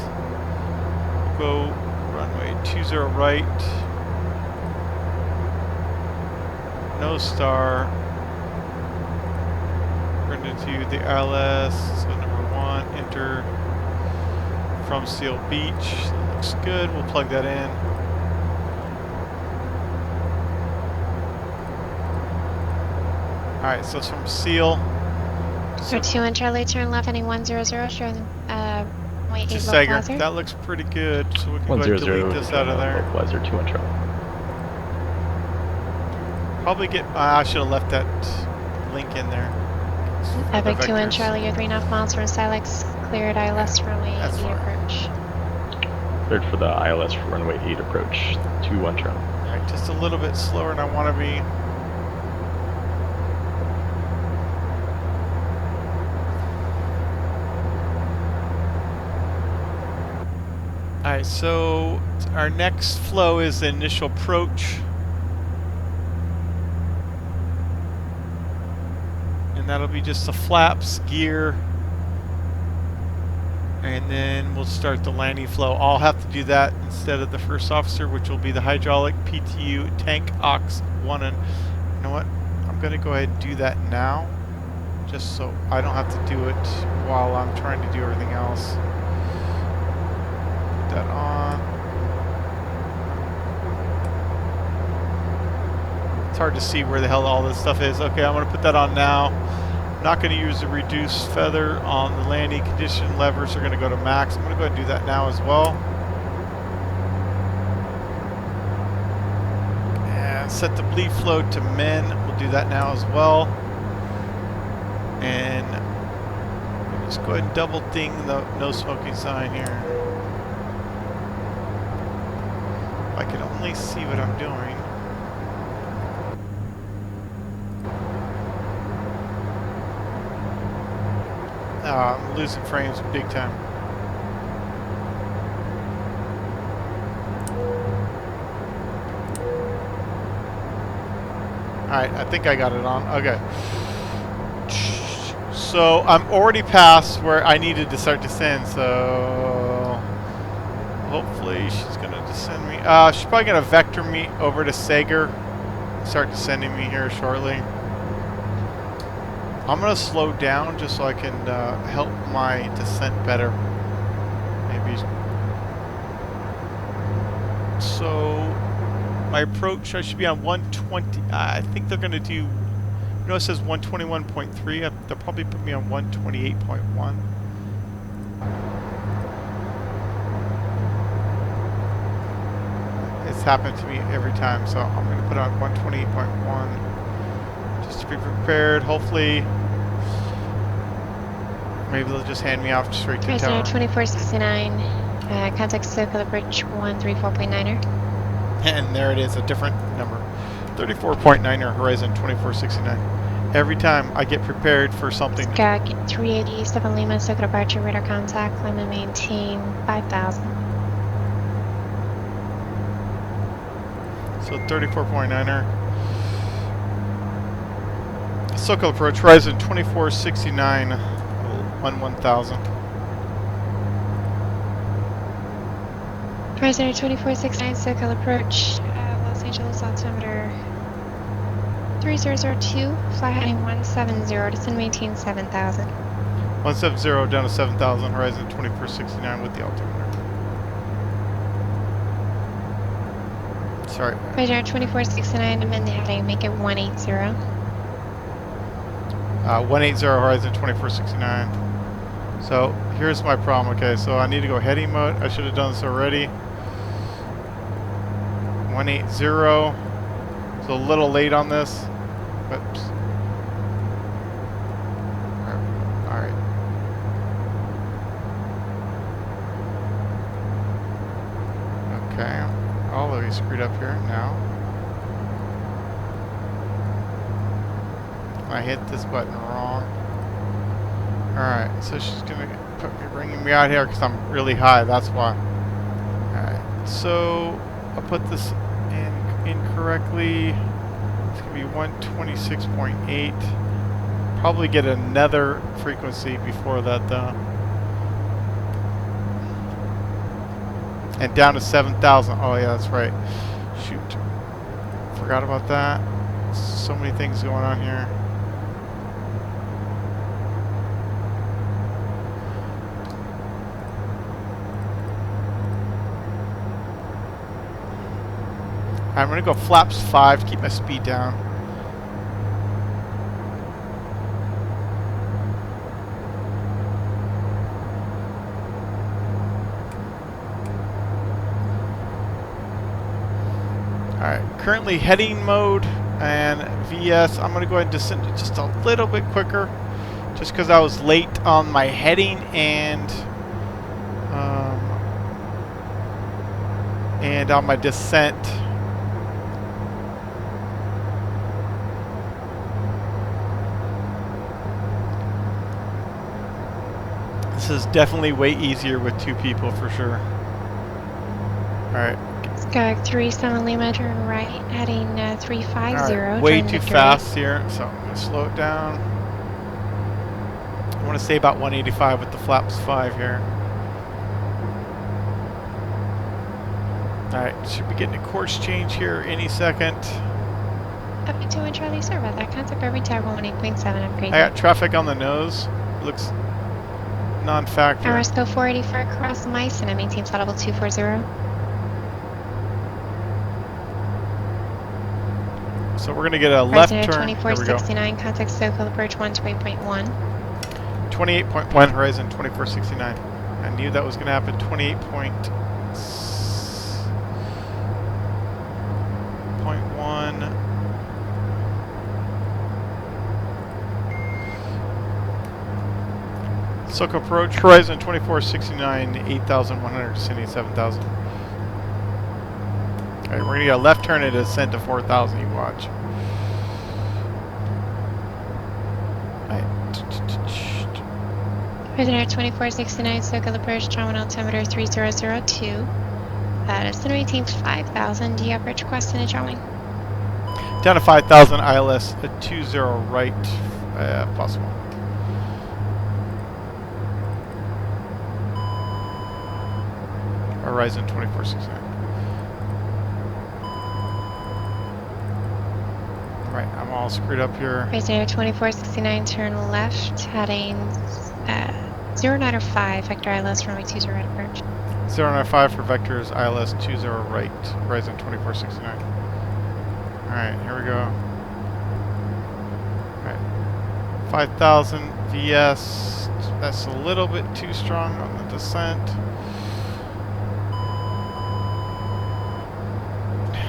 A: Go runway 20 right. No star. We're going to do the ILS. So number 1, enter from Seal Beach. That looks good. We'll plug that in. Alright, so it's from Seal.
H: So 2 and Charlie, turn left heading 100, showing runway 8
A: To
H: low
A: Sager.
H: hazard.
A: That looks pretty good. So we can go ahead
D: 100,
A: and delete this out of there.
D: localizer 2 on Charlie.
A: Probably get. I should have left that link in there.
H: Epic 2 and
A: vectors.
H: Charlie, you're 3.5 miles from Silex, cleared ILS runway 8
A: That's fine.
H: approach.
D: Cleared for the ILS for runway 8 approach, 2-1 Charlie.
A: Alright, just a little bit slower than I want to be. Alright, so our next flow is the initial approach. And that'll be just the flaps, gear, and then we'll start the landing flow. I'll have to do that instead of the first officer, which will be the hydraulic, PTU, tank, aux, 1, and you know what? I'm going to go ahead and do that now, just so I don't have to do it while I'm trying to do everything else. Put that on. It's hard to see where the hell all this stuff is. Okay, I'm going to put that on now. I'm not going to use the reduced feather on the landing condition. Levers are going to go to max. I'm going to go ahead and do that now as well. And set the bleed flow to men. We'll do that now as well. And just go ahead and double ding the no smoking sign here. I can only see what I'm doing. I'm losing frames big time. Alright, I think I got it on. Okay. So I'm already past where I needed to start descend, so hopefully she's gonna descend me. She's probably gonna vector me over to Sager. Start descending me here shortly. I'm gonna slow down just so I can help my descent better. Maybe. So my approach, I should be on 120. I think they're gonna do. You know, it says 121.3. They'll probably put me on 128.1. happened to me every time, so I'm going to put on 128.1 just to be prepared. Hopefully, maybe they'll just hand me off straight to
H: Prisoner
A: tower.
H: 2469, contact Circle Approach 134.9er.
A: And there it is, a different number. 34.9er, Horizon 2469. Every time I get prepared for something.
H: Skag 387 Lima, Circle Departure, radar contact, climb and maintain 5,000.
A: So 34.9er. Circle Approach, Horizon 2469, 1000.
H: Prisoner 2469, Circle Approach, Los Angeles altimeter 3002, fly heading 170, descend maintain 7,000.
A: 170 down to 7,000, Horizon 2469 with the altimeter. Sorry.
H: Prisoner 2469, amend the heading, make it 180.
A: 180 Horizon 2469. So here's my problem. Okay, so I need to go heading mode. I should have done this already. 180. So a little late on this. Oops. Alright. Okay. All of you screwed up here now. I hit this button wrong. Alright, so she's gonna bringing me out here because I'm really high, that's why. Alright, so I'll put this in incorrectly. It's gonna be 126.8. Probably get another frequency before that though. And down to 7,000. Oh yeah, that's right. Shoot. Forgot about that. So many things going on here. I'm going to go flaps 5 to keep my speed down. Alright, currently heading mode and VS. I'm going to go ahead and descend it just a little bit quicker. Just because I was late on my heading and on my descent. This is definitely way easier with 2 people for sure. Alright.
H: Skag 37 Lima, turn right, heading 350.
A: Alright, way
H: join
A: too
H: Victory.
A: fast here, so I'm going to slow it down. I want to stay about 185 with the flaps 5 here. Alright, should be getting a course change here any second.
H: Up to 1 Charlie, sorry about that. Contact Barbie Tower 18.7, upgrade.
A: I got traffic on the nose. Looks non-factor.
H: RSCO 484 across Mice and I maintain flight level 240.
A: So we're going to get a left
H: Prisoner
A: turn. Here we go.
H: 2469, contact Circle Approach 128.1.
A: 28.1 Horizon 2469. I knew that was going to happen. 28.1. Silk Approach, Horizon 2469, 8,100, descending 7,000. Alright, we're going to get a left turn and a descent to 4,000, you watch.
H: Prisoner 2469, Circle Approach, Trauma altimeter 3002. Descend maintain 5,000. Do you have request in a drawing?
A: Down to 5,000, ILS 20 right, possible. Horizon 2469. Right, I'm all screwed up here.
H: Prisoner 2469, turn left, heading 095, Vector ILS runway 20 right approach.
A: 095 for vectors, ILS 20 right, Horizon 2469. Alright, here we go. Alright, 5,000 VS. That's a little bit too strong on the descent.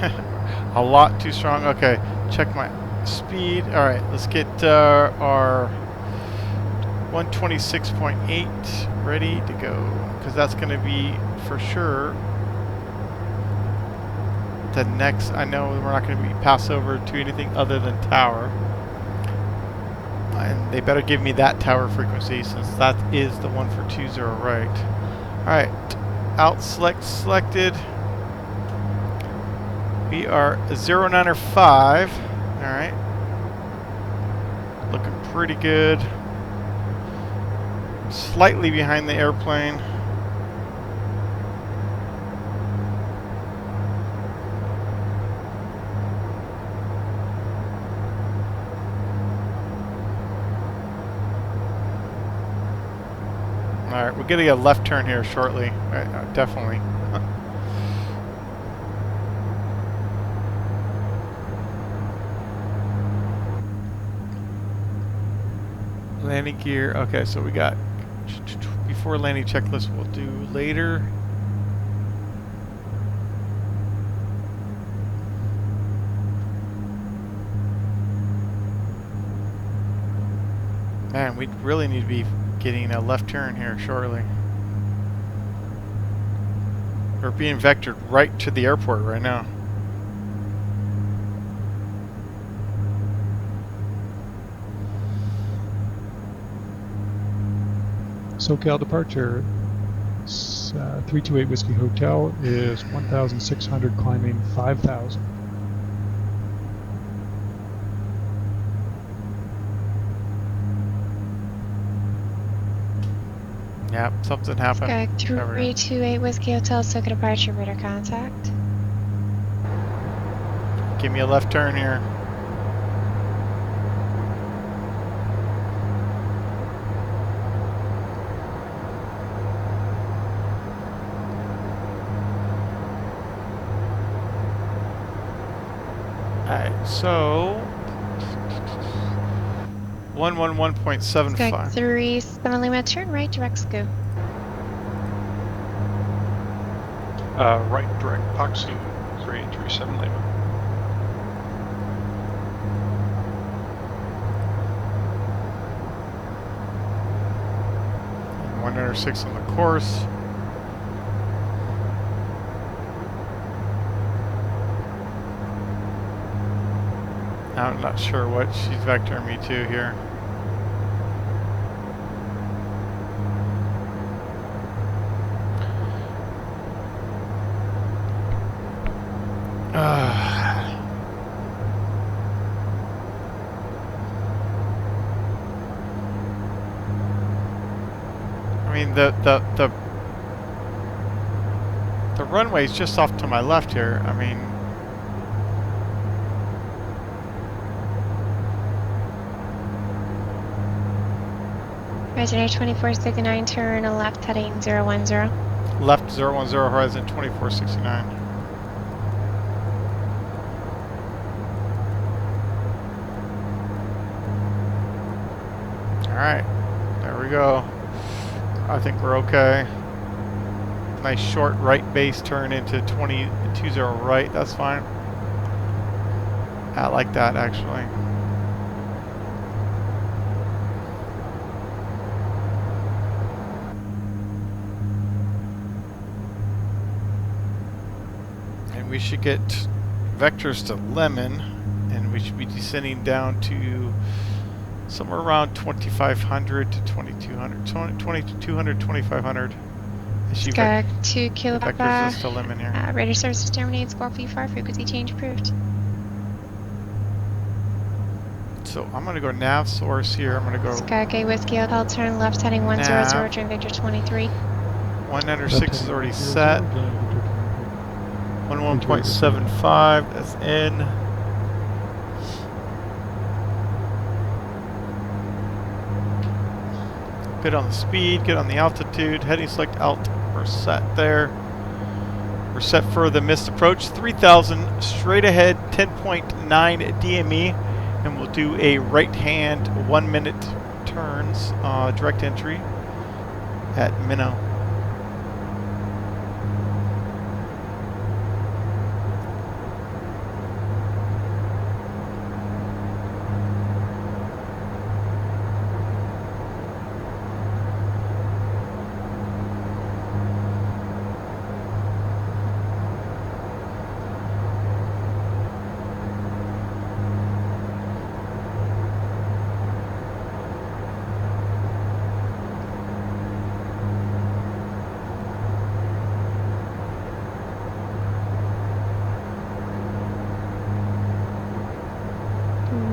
A: A lot too strong. Okay, check my speed. All right, let's get our 126.8 ready to go, because that's going to be for sure the next. I know we're not going to be pass over to anything other than tower, and they better give me that tower frequency, since that is the one for 20 right. All right, out selected. We are 095. All right, looking pretty good. Slightly behind the airplane. All right, we're getting a left turn here shortly. Definitely. Landing gear. Okay, so we got before landing checklist. We'll do later. Man, we really need to be getting a left turn here shortly. We're being vectored right to the airport right now.
I: SoCal departure, 328 Whiskey Hotel is 1,600 climbing 5,000.
A: Yep, something happened.
H: Sky 328 Whiskey Hotel, SoCal departure, radar contact.
A: Give me a left turn here. Alright, so 111.75.
H: Sky 37 Lima, turn right, direct scoop.
I: Right direct Poxy 337 Lima.
A: And 106 on the course. I'm not sure what she's vectoring me to here. I mean, the runway's just off to my left here. I mean,
H: Resonator 2469, turn left heading 010.
A: left 010 horizon 2469. Alright, there we go. I think we're okay. Nice short right base turn into 20 right, that's fine. I like that actually. And we should get vectors to Lemon, and we should be descending down to somewhere around 2,500 to 2,200, 2,200, 2,500.
H: Sky 2 Kilo
A: vectors
H: Papa,
A: is to Lemon here.
H: radar services terminated, squawk V4, frequency change approved.
A: So I'm going to go nav source here. I'm going to go
H: Sky Whiskey Hotel, turn left heading 100, turn Victor 23.
A: 106 is already set. 11.75, that's in. Good on the speed, good on the altitude. Heading select alt, we're set there. We're set for the missed approach. 3,000 straight ahead, 10.9 DME. And we'll do a right hand 1 minute turns, direct entry at Minnow.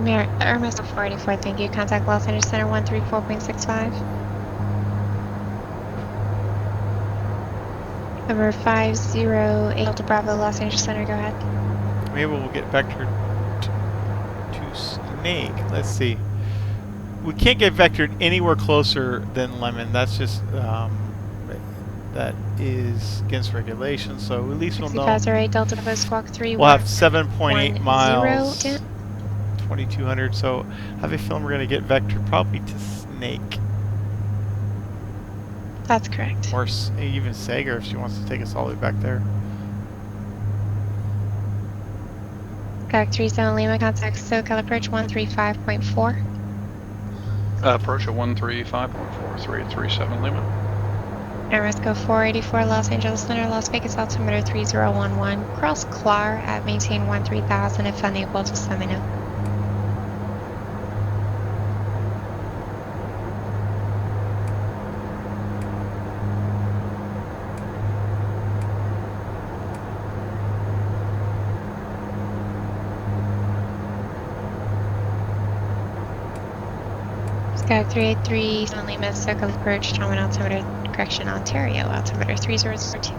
H: Hermes 484, thank you. Contact Los Angeles Center 134.65. Number 508 Delta Bravo, Los Angeles Center, go ahead.
A: Maybe we'll get vectored to Snake. Let's see. We can't get vectored anywhere closer than Lemon. That's just, that is against regulation. So at least we'll know.
H: 6508 Delta Bravo, Squawk 3.
A: We'll have 7.8 miles,
H: 10.
A: 2200. So I have a feeling we're going to get vectored probably to Snake.
H: That's correct.
A: Or even Sager if she wants to take us all the way back there.
H: Squawk 37 Lima, contact SoCal approach 135.4.
J: Approach at 135.4337 Lima.
H: Aeromexico 484 Los Angeles Center, Las Vegas altimeter 3011. Cross CLAR at maintain 13,000 if unable, just let me know. Sky 383 Sun Lima, SoCal approach, Strongman altimeter, correction, Ontario altimeter 3002.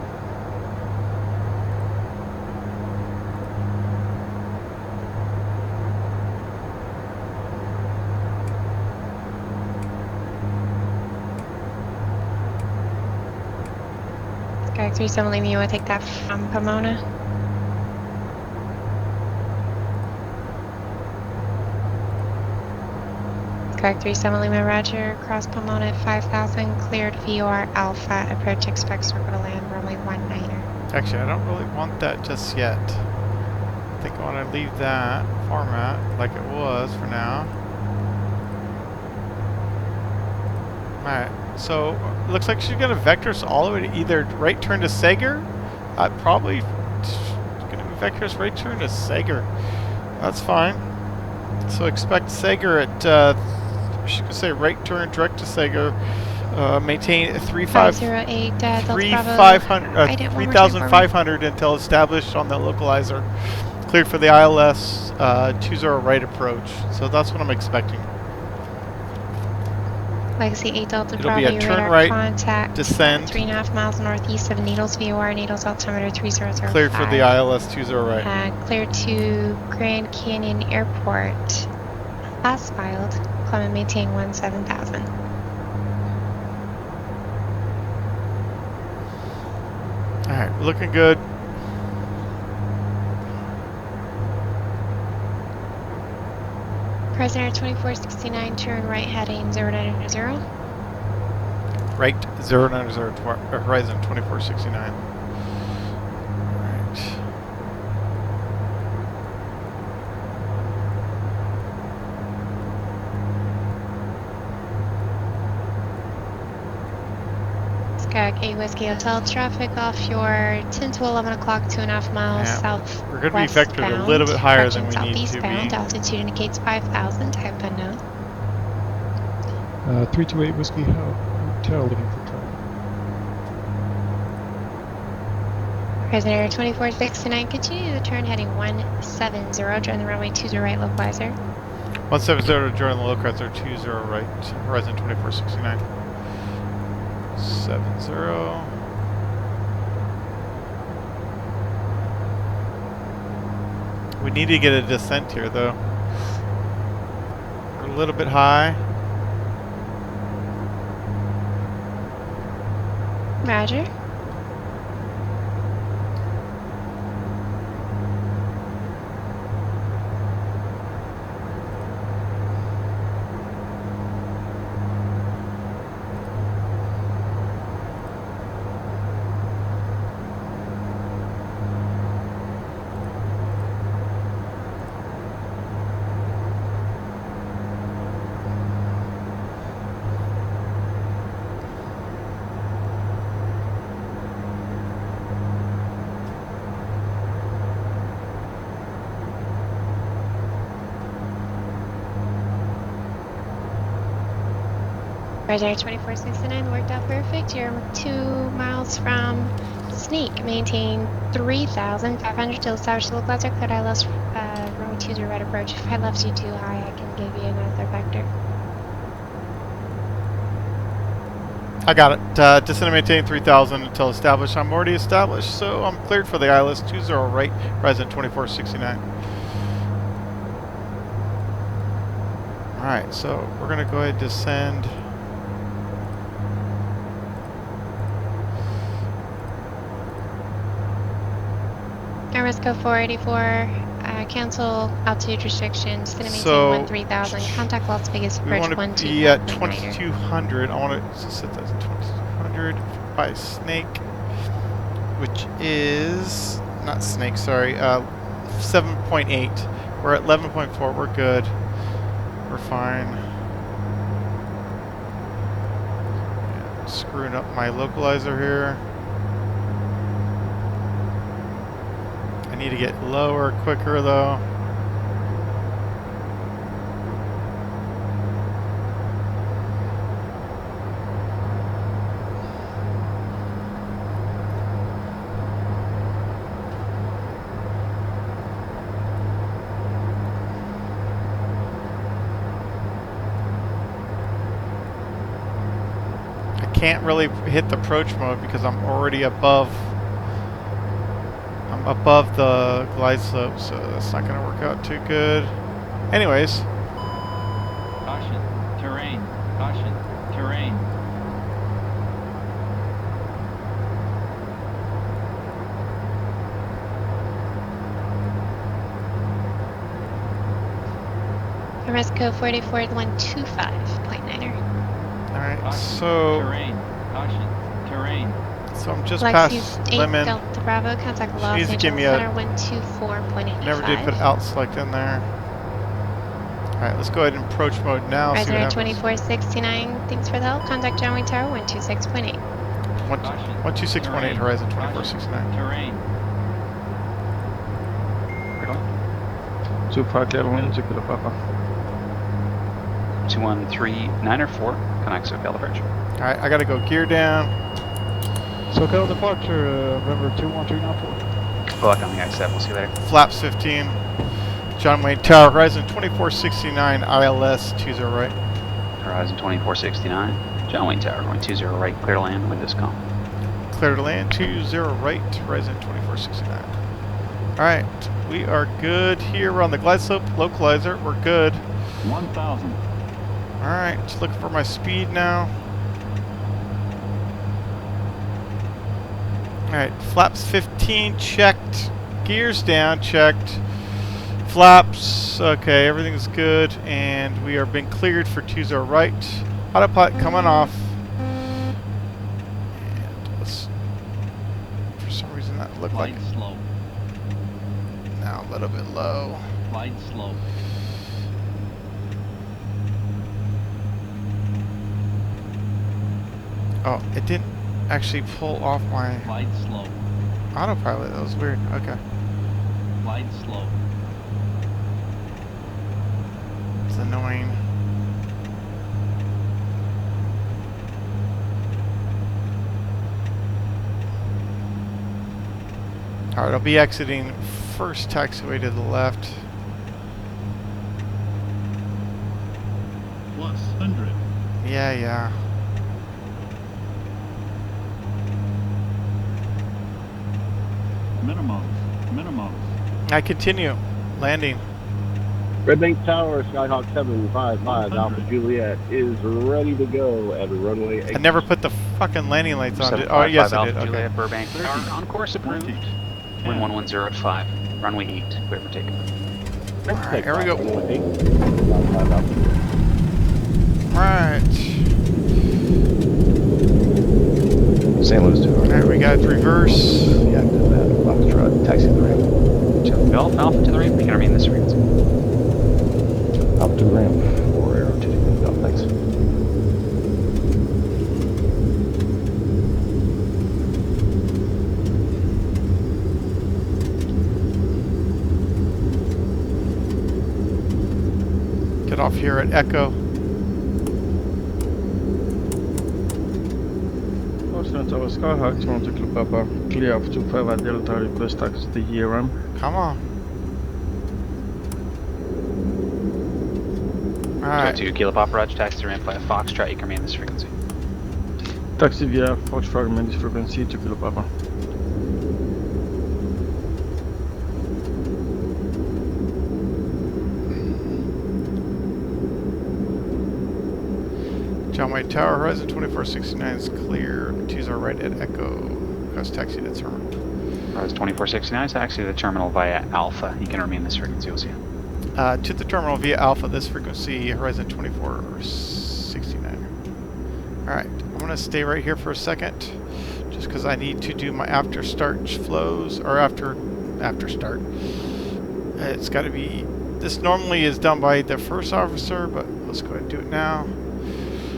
H: Sky 37 Lima, you want to take that from Pomona? Sky 37 Lima, roger, cross Pomona at 5,000, cleared VOR Alpha, approach expect circle to land, runway 19er.
A: Actually, I don't really want that just yet. I think I want to leave that format like it was for now. Alright, so looks like she's going to vector us all the way to either right turn to Sager. Probably going to vector us right turn to Sager. That's fine. So expect Sager at, she could say right turn direct to Sager. Maintain 3,500 until established on the localizer. Cleared for the ILS 20 right approach. So that's what I'm expecting.
H: Legacy 8 Delta
A: It'll
H: Bravo,
A: be a turn
H: radar
A: right,
H: contact,
A: descend.
H: 3.5 miles northeast of Needles VOR, Needles altimeter 3005.
A: Cleared for the ILS 20 right.
H: Cleared to Grand Canyon Airport. Last filed, climb and maintain 17,000.
A: Alright, looking good.
H: Prisoner 2469, turn right heading 090.
A: Right 090 horizon 2469. Alright.
H: Skag 8 Whiskey Hotel, traffic off your 10 to 11 o'clock, 2.5 miles south.
A: We're going to be vectored a little bit higher than we need to be.
H: Altitude indicates 5,000, type unknown.
I: 328 Whiskey Hotel, looking for traffic.
H: Prisoner 2469, continue the turn heading 170, join the runway 20 right localizer.
A: 170 join the localizer 20 right, horizon 2469. 70. We need to get a descent here though. We're a little bit high.
H: Roger. Prisoner 2469, worked out perfect. You're 2 miles from Snake, maintain 3,500 till establish the localizer, cleared ILS, runway 20 right approach. If I left you too high, I can give you another vector.
A: I got it. Descend and maintain 3,000 until established. I'm already established, so I'm cleared for the ILS 20 right, resident 2469. Alright, so we're going to go ahead and descend.
H: Airwesco 484, cancel altitude restrictions, descend and maintain
A: So
H: 13,000, contact Las Vegas
A: we
H: approach
A: want to be at
H: 125.9er.
A: 2200. I want to set that at 2200 by Snake, which is not Snake, sorry, 7.8. We're at 11.4. We're good. We're fine. Yeah, screwing up my localizer here. I need to get lower quicker though. I can't really hit the approach mode because I'm already above. I'm above the glide slope, so that's not going to work out too good. Anyways,
B: Caution. Terrain. Caution. Terrain.
H: Airwesco 484 125.9er.
A: alright,
B: Caution.
A: so
B: Terrain. Caution. Terrain.
A: I'm just
H: Lexus
A: past
H: 8
A: Lemon.
H: Delta Bravo, contact Los
A: needs to give
H: Angeles
A: me a-
H: Center 124.85.
A: Never did put out select in there. Alright, let's go ahead and approach mode now. See what
H: Resident
A: happens.
H: 2469, thanks for the help. Contact John Wayne Tower 126.8.
A: 126.8 Horizon 2469.
B: Terrain.
J: 25 level winds, Kilo Papa.
K: 2139 4, connect SoCal approach.
A: Alright, I gotta go gear down.
I: SoCal departure, November 21394.
K: Good luck on the I-7, we'll see you later.
A: Flaps 15. John Wayne Tower, Horizon 2469, ILS 20 right.
K: Horizon 2469, John Wayne Tower, going 20 right, clear to land, with this com.
A: Clear to land, 20 right, Horizon 2469. Alright, we are good here. We're on the glide slope, localizer, we're good.
B: 1,000.
A: Alright, just looking for my speed now. Alright, flaps 15 checked. Gears down checked. Flaps, okay, everything's good. And we are being cleared for 20 right. Autopilot coming off. And let's, for some reason that looked like
B: Glide slope.
A: now a little bit low.
B: Glide slope.
A: Oh, it didn't actually pull off my
B: Glide slope.
A: autopilot. That was weird. Okay.
B: Glide slope.
A: It's annoying. Alright, I'll be exiting first taxiway to the left.
L: Plus 100.
A: Yeah.
L: Minimum.
A: I continue. Landing.
M: Red Bank Tower, Skyhawk 755, Alpha Juliet is ready to go at runway 8.
A: I never put the fucking landing lights on. Oh, yes, I did.
K: Alpha
A: Okay.
K: Juliet, Burbank, Tower, on course approved. Wind 110 at 5, runway 8, clear for takeoff.
A: Alright, here we go.
M: Runway 8.
A: Right.
D: St. Louis to
A: Alright, we got reverse.
D: yeah, Foxtrot, taxi to the ramp.
K: Gulf, Alpha to the right, we can remain this frequency.
D: Up to the ramp, or arrow to the Gulf, thanks.
A: Get off here at Echo.
M: Close enough
N: Resident Tower Skyhawk 200 Kilo Papa, clear of 25 at Delta, request taxi to ERM.
A: Come on. Alright.
K: 2 Kilo Papa, Roger, taxi to ramp via Foxtrot, you can remain this frequency.
N: Taxi via Foxtrot, remain this frequency 2 Kilo Papa.
A: John White Tower, Horizon 2469 is clear. 2's are right at Echo. Request taxi to terminal.
K: Horizon 2469, taxi to the terminal via Alpha. You can remain this frequency, we'll see you.
A: To the terminal via Alpha, this frequency, Horizon 2469. Alright, I'm going to stay right here for a second, just because I need to do my after start flows, or after start. It's got to be, this normally is done by the first officer, but let's go ahead and do it now.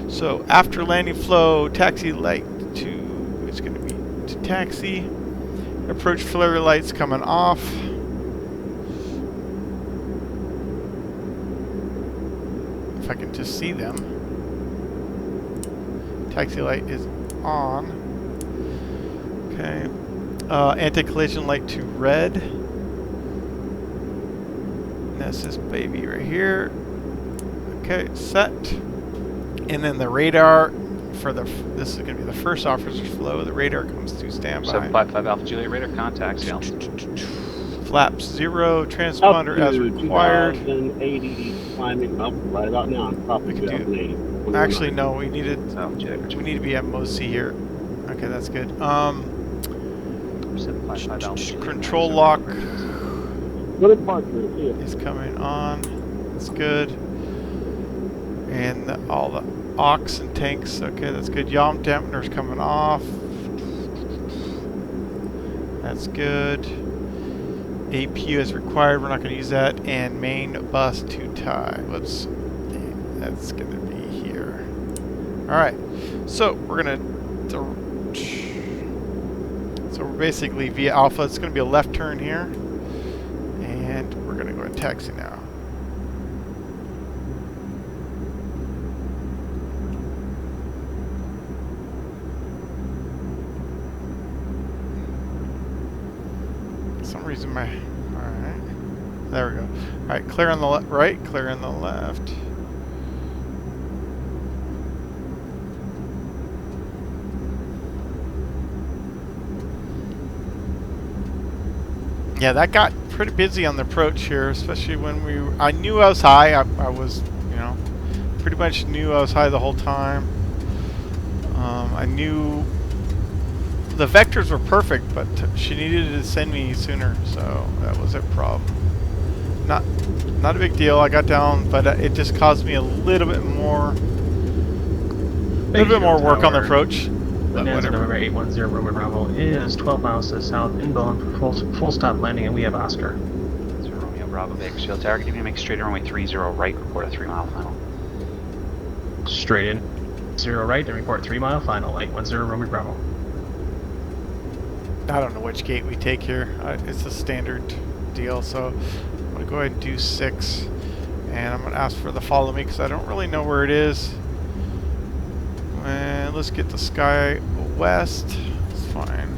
A: So after landing flow, taxi light to, it's going to be to taxi. Approach flare lights coming off. If I can just see them. Taxi light is on. Okay. Anti-collision light to red. And that's this baby right here. Okay, set. And then the radar for this is going to be the first officer's flow. The radar comes to standby.
K: 755 Alpha Juliet radar, contact Alpha.
A: Flaps 0, transponder as required.
M: 2080 climbing up right about now. Probably 2080.
A: Actually, no, we need to be at MOC here. Okay, that's good. Control lock is coming on. That's good. And all the aux and tanks. Okay, that's good. Yaw dampener's coming off. That's good. APU is required. We're not going to use that. And main bus to tie. Whoops. That's going to be here. Alright. So, we're going to... So, we're basically via Alpha. It's going to be a left turn here. And we're going to go to taxi now. For some reason my... Alright. There we go. Alright, clear on the right, clear on the left. Yeah, that got pretty busy on the approach here, especially when I knew I was high. I was, you know, pretty much knew I was high the whole time. I knew the vectors were perfect, but she needed to send me sooner, so that was a problem. Not a big deal. I got down, but it just caused me a little bit more work on the approach.
O: Bonanza November 810 Roman Bravo is 12 miles to the south, inbound for full stop landing, and we have Oscar.
K: So Romeo Bravo, Bakersfield Tower, give me to make straight runway 30 right, report a 3-mile final.
O: Straight in, 0 right, and report 3-mile final, 810 Roman Bravo.
A: I don't know which gate we take here. It's a standard deal, so I'm going to go ahead and do 6. And I'm going to ask for the follow me because I don't really know where it is. And let's get the sky west. It's fine.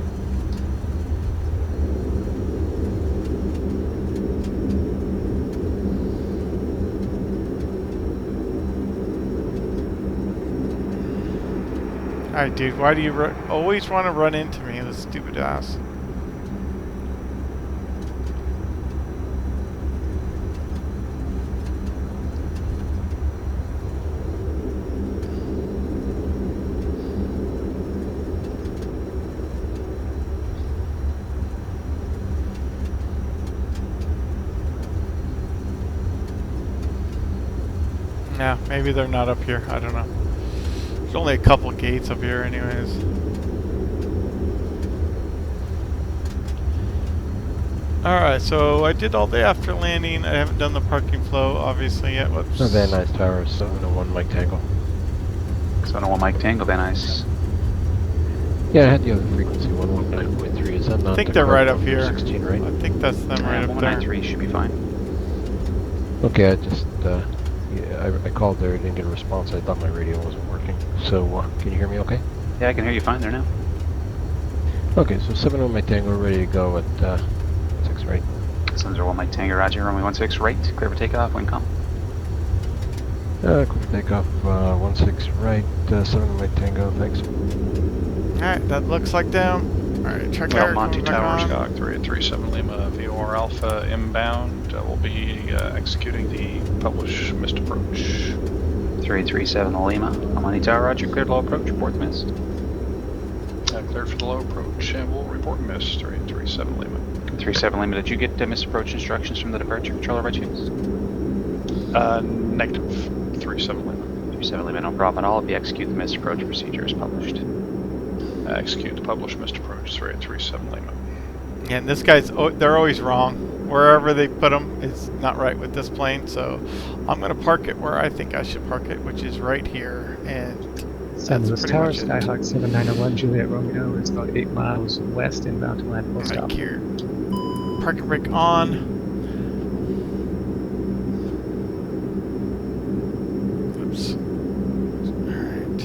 A: Alright, dude, why do you always want to run into me, this stupid ass? Yeah, maybe they're not up here. I don't know. There's only a couple gates up here anyways. Alright, so I did all the after landing. I haven't done the parking flow obviously yet. Whoops.
P: Van Nuys Tower, 701 Mike Tango.
K: 701 Mike Tango, Van Nuys.
P: Yeah, I had the other frequency, 119.3. Is that not?
A: I think they're right up here.
P: 16, right?
A: I think that's them right up there.
K: 193 should be fine.
P: Okay, I just, yeah, I called there, I didn't get a response. I thought my radio wasn't working. So, can you hear me okay?
K: Yeah, I can hear you fine there now.
P: Okay, so 7 on my Tango, ready to go at 6 right.
K: 701 Mike Tango, roger, runway 16 right, clear for takeoff, wind calm.
P: Clear for takeoff, 16 right, 7 on my Tango, thanks.
A: Alright, that looks like them. Alright, check
J: Well,
A: air
J: Monty
A: coming back
J: Tower,
A: on.
J: Skylak 3837 Lima, VOR Alpha inbound. We'll be executing the publish missed approach.
K: 3837 Lima, Monty Tower, roger, cleared low approach, report missed.
J: Cleared for the low approach, and we'll report missed. 3837 Lima.
K: 37 Lima, did you get missed approach instructions from the departure controller by chance?
J: Negative. 37 Lima.
K: 37 Lima, no problem at all. If you execute the missed approach procedure as published.
J: Execute the published missed approach. 3837 Lima.
A: Yeah, and this guy's, they're always wrong. Wherever they put them is not right with this plane, so I'm going to park it where I think I should park it, which is right here, and
I: San
A: that's
I: Luis
A: pretty
I: Tower,
A: much it.
I: Skyhawk 7901, Juliet Romeo is about 8 miles west inbound to land full stop.
A: Right here. Parking brake on. Oops. Alright.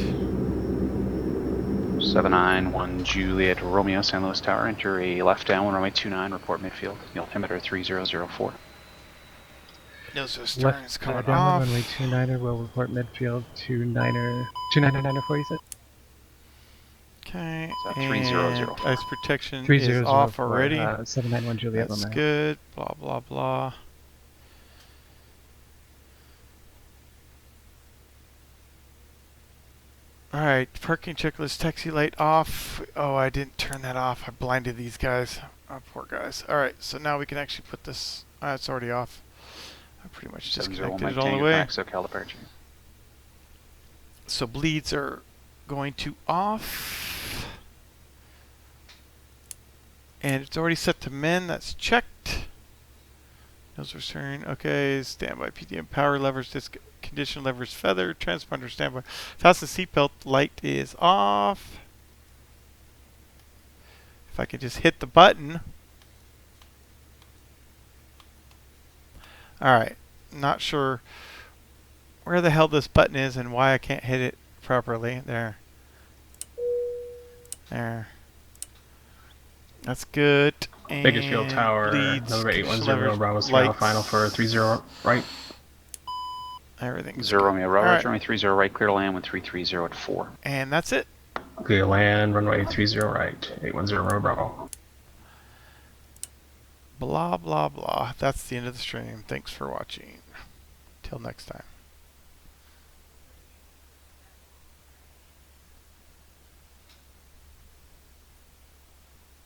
K: 791 Juliet Romeo, San Luis Tower, enter a left down, runway 29, report midfield, altimeter 3004.
A: Nose to stern is coming
I: down
A: off.
I: runway 29er, will report midfield 299er 46.
A: Okay,
K: So
A: and
K: 3004.
A: ice protection is
I: 3004,
A: off already.
I: 791 Juliet
A: That's
I: Romeo.
A: good. Blah, blah, blah. Alright, parking checklist, taxi light off. Oh, I didn't turn that off. I blinded these guys. Oh, poor guys. Alright, so now we can actually put this... it's already off. I pretty much
K: 701
A: disconnected
K: Mike
A: it all the
K: Tango,
A: way.
K: Max SoCal departure.
A: So bleeds are going to off. And it's already set to men. That's checked. Nose return. Okay. Standby PDM power levers. Disc condition levers feather. Transponder standby. Fasten seatbelt. Light is off. If I could just hit the button. Alright. Not sure where the hell this button is and why I can't hit it properly. There. There. That's good.
O: Bakersfield Tower, number 810, Bravo Sierra, final for 30 right.
A: Everything's
K: 0 Romeo, Bravo,
A: right.
K: runway 30 right, clear to land with 330 at 4.
A: And that's it.
O: Clear land, runway 30 right, 810 Romeo, Bravo.
A: Blah, blah, blah. That's the end of the stream. Thanks for watching. Till next time.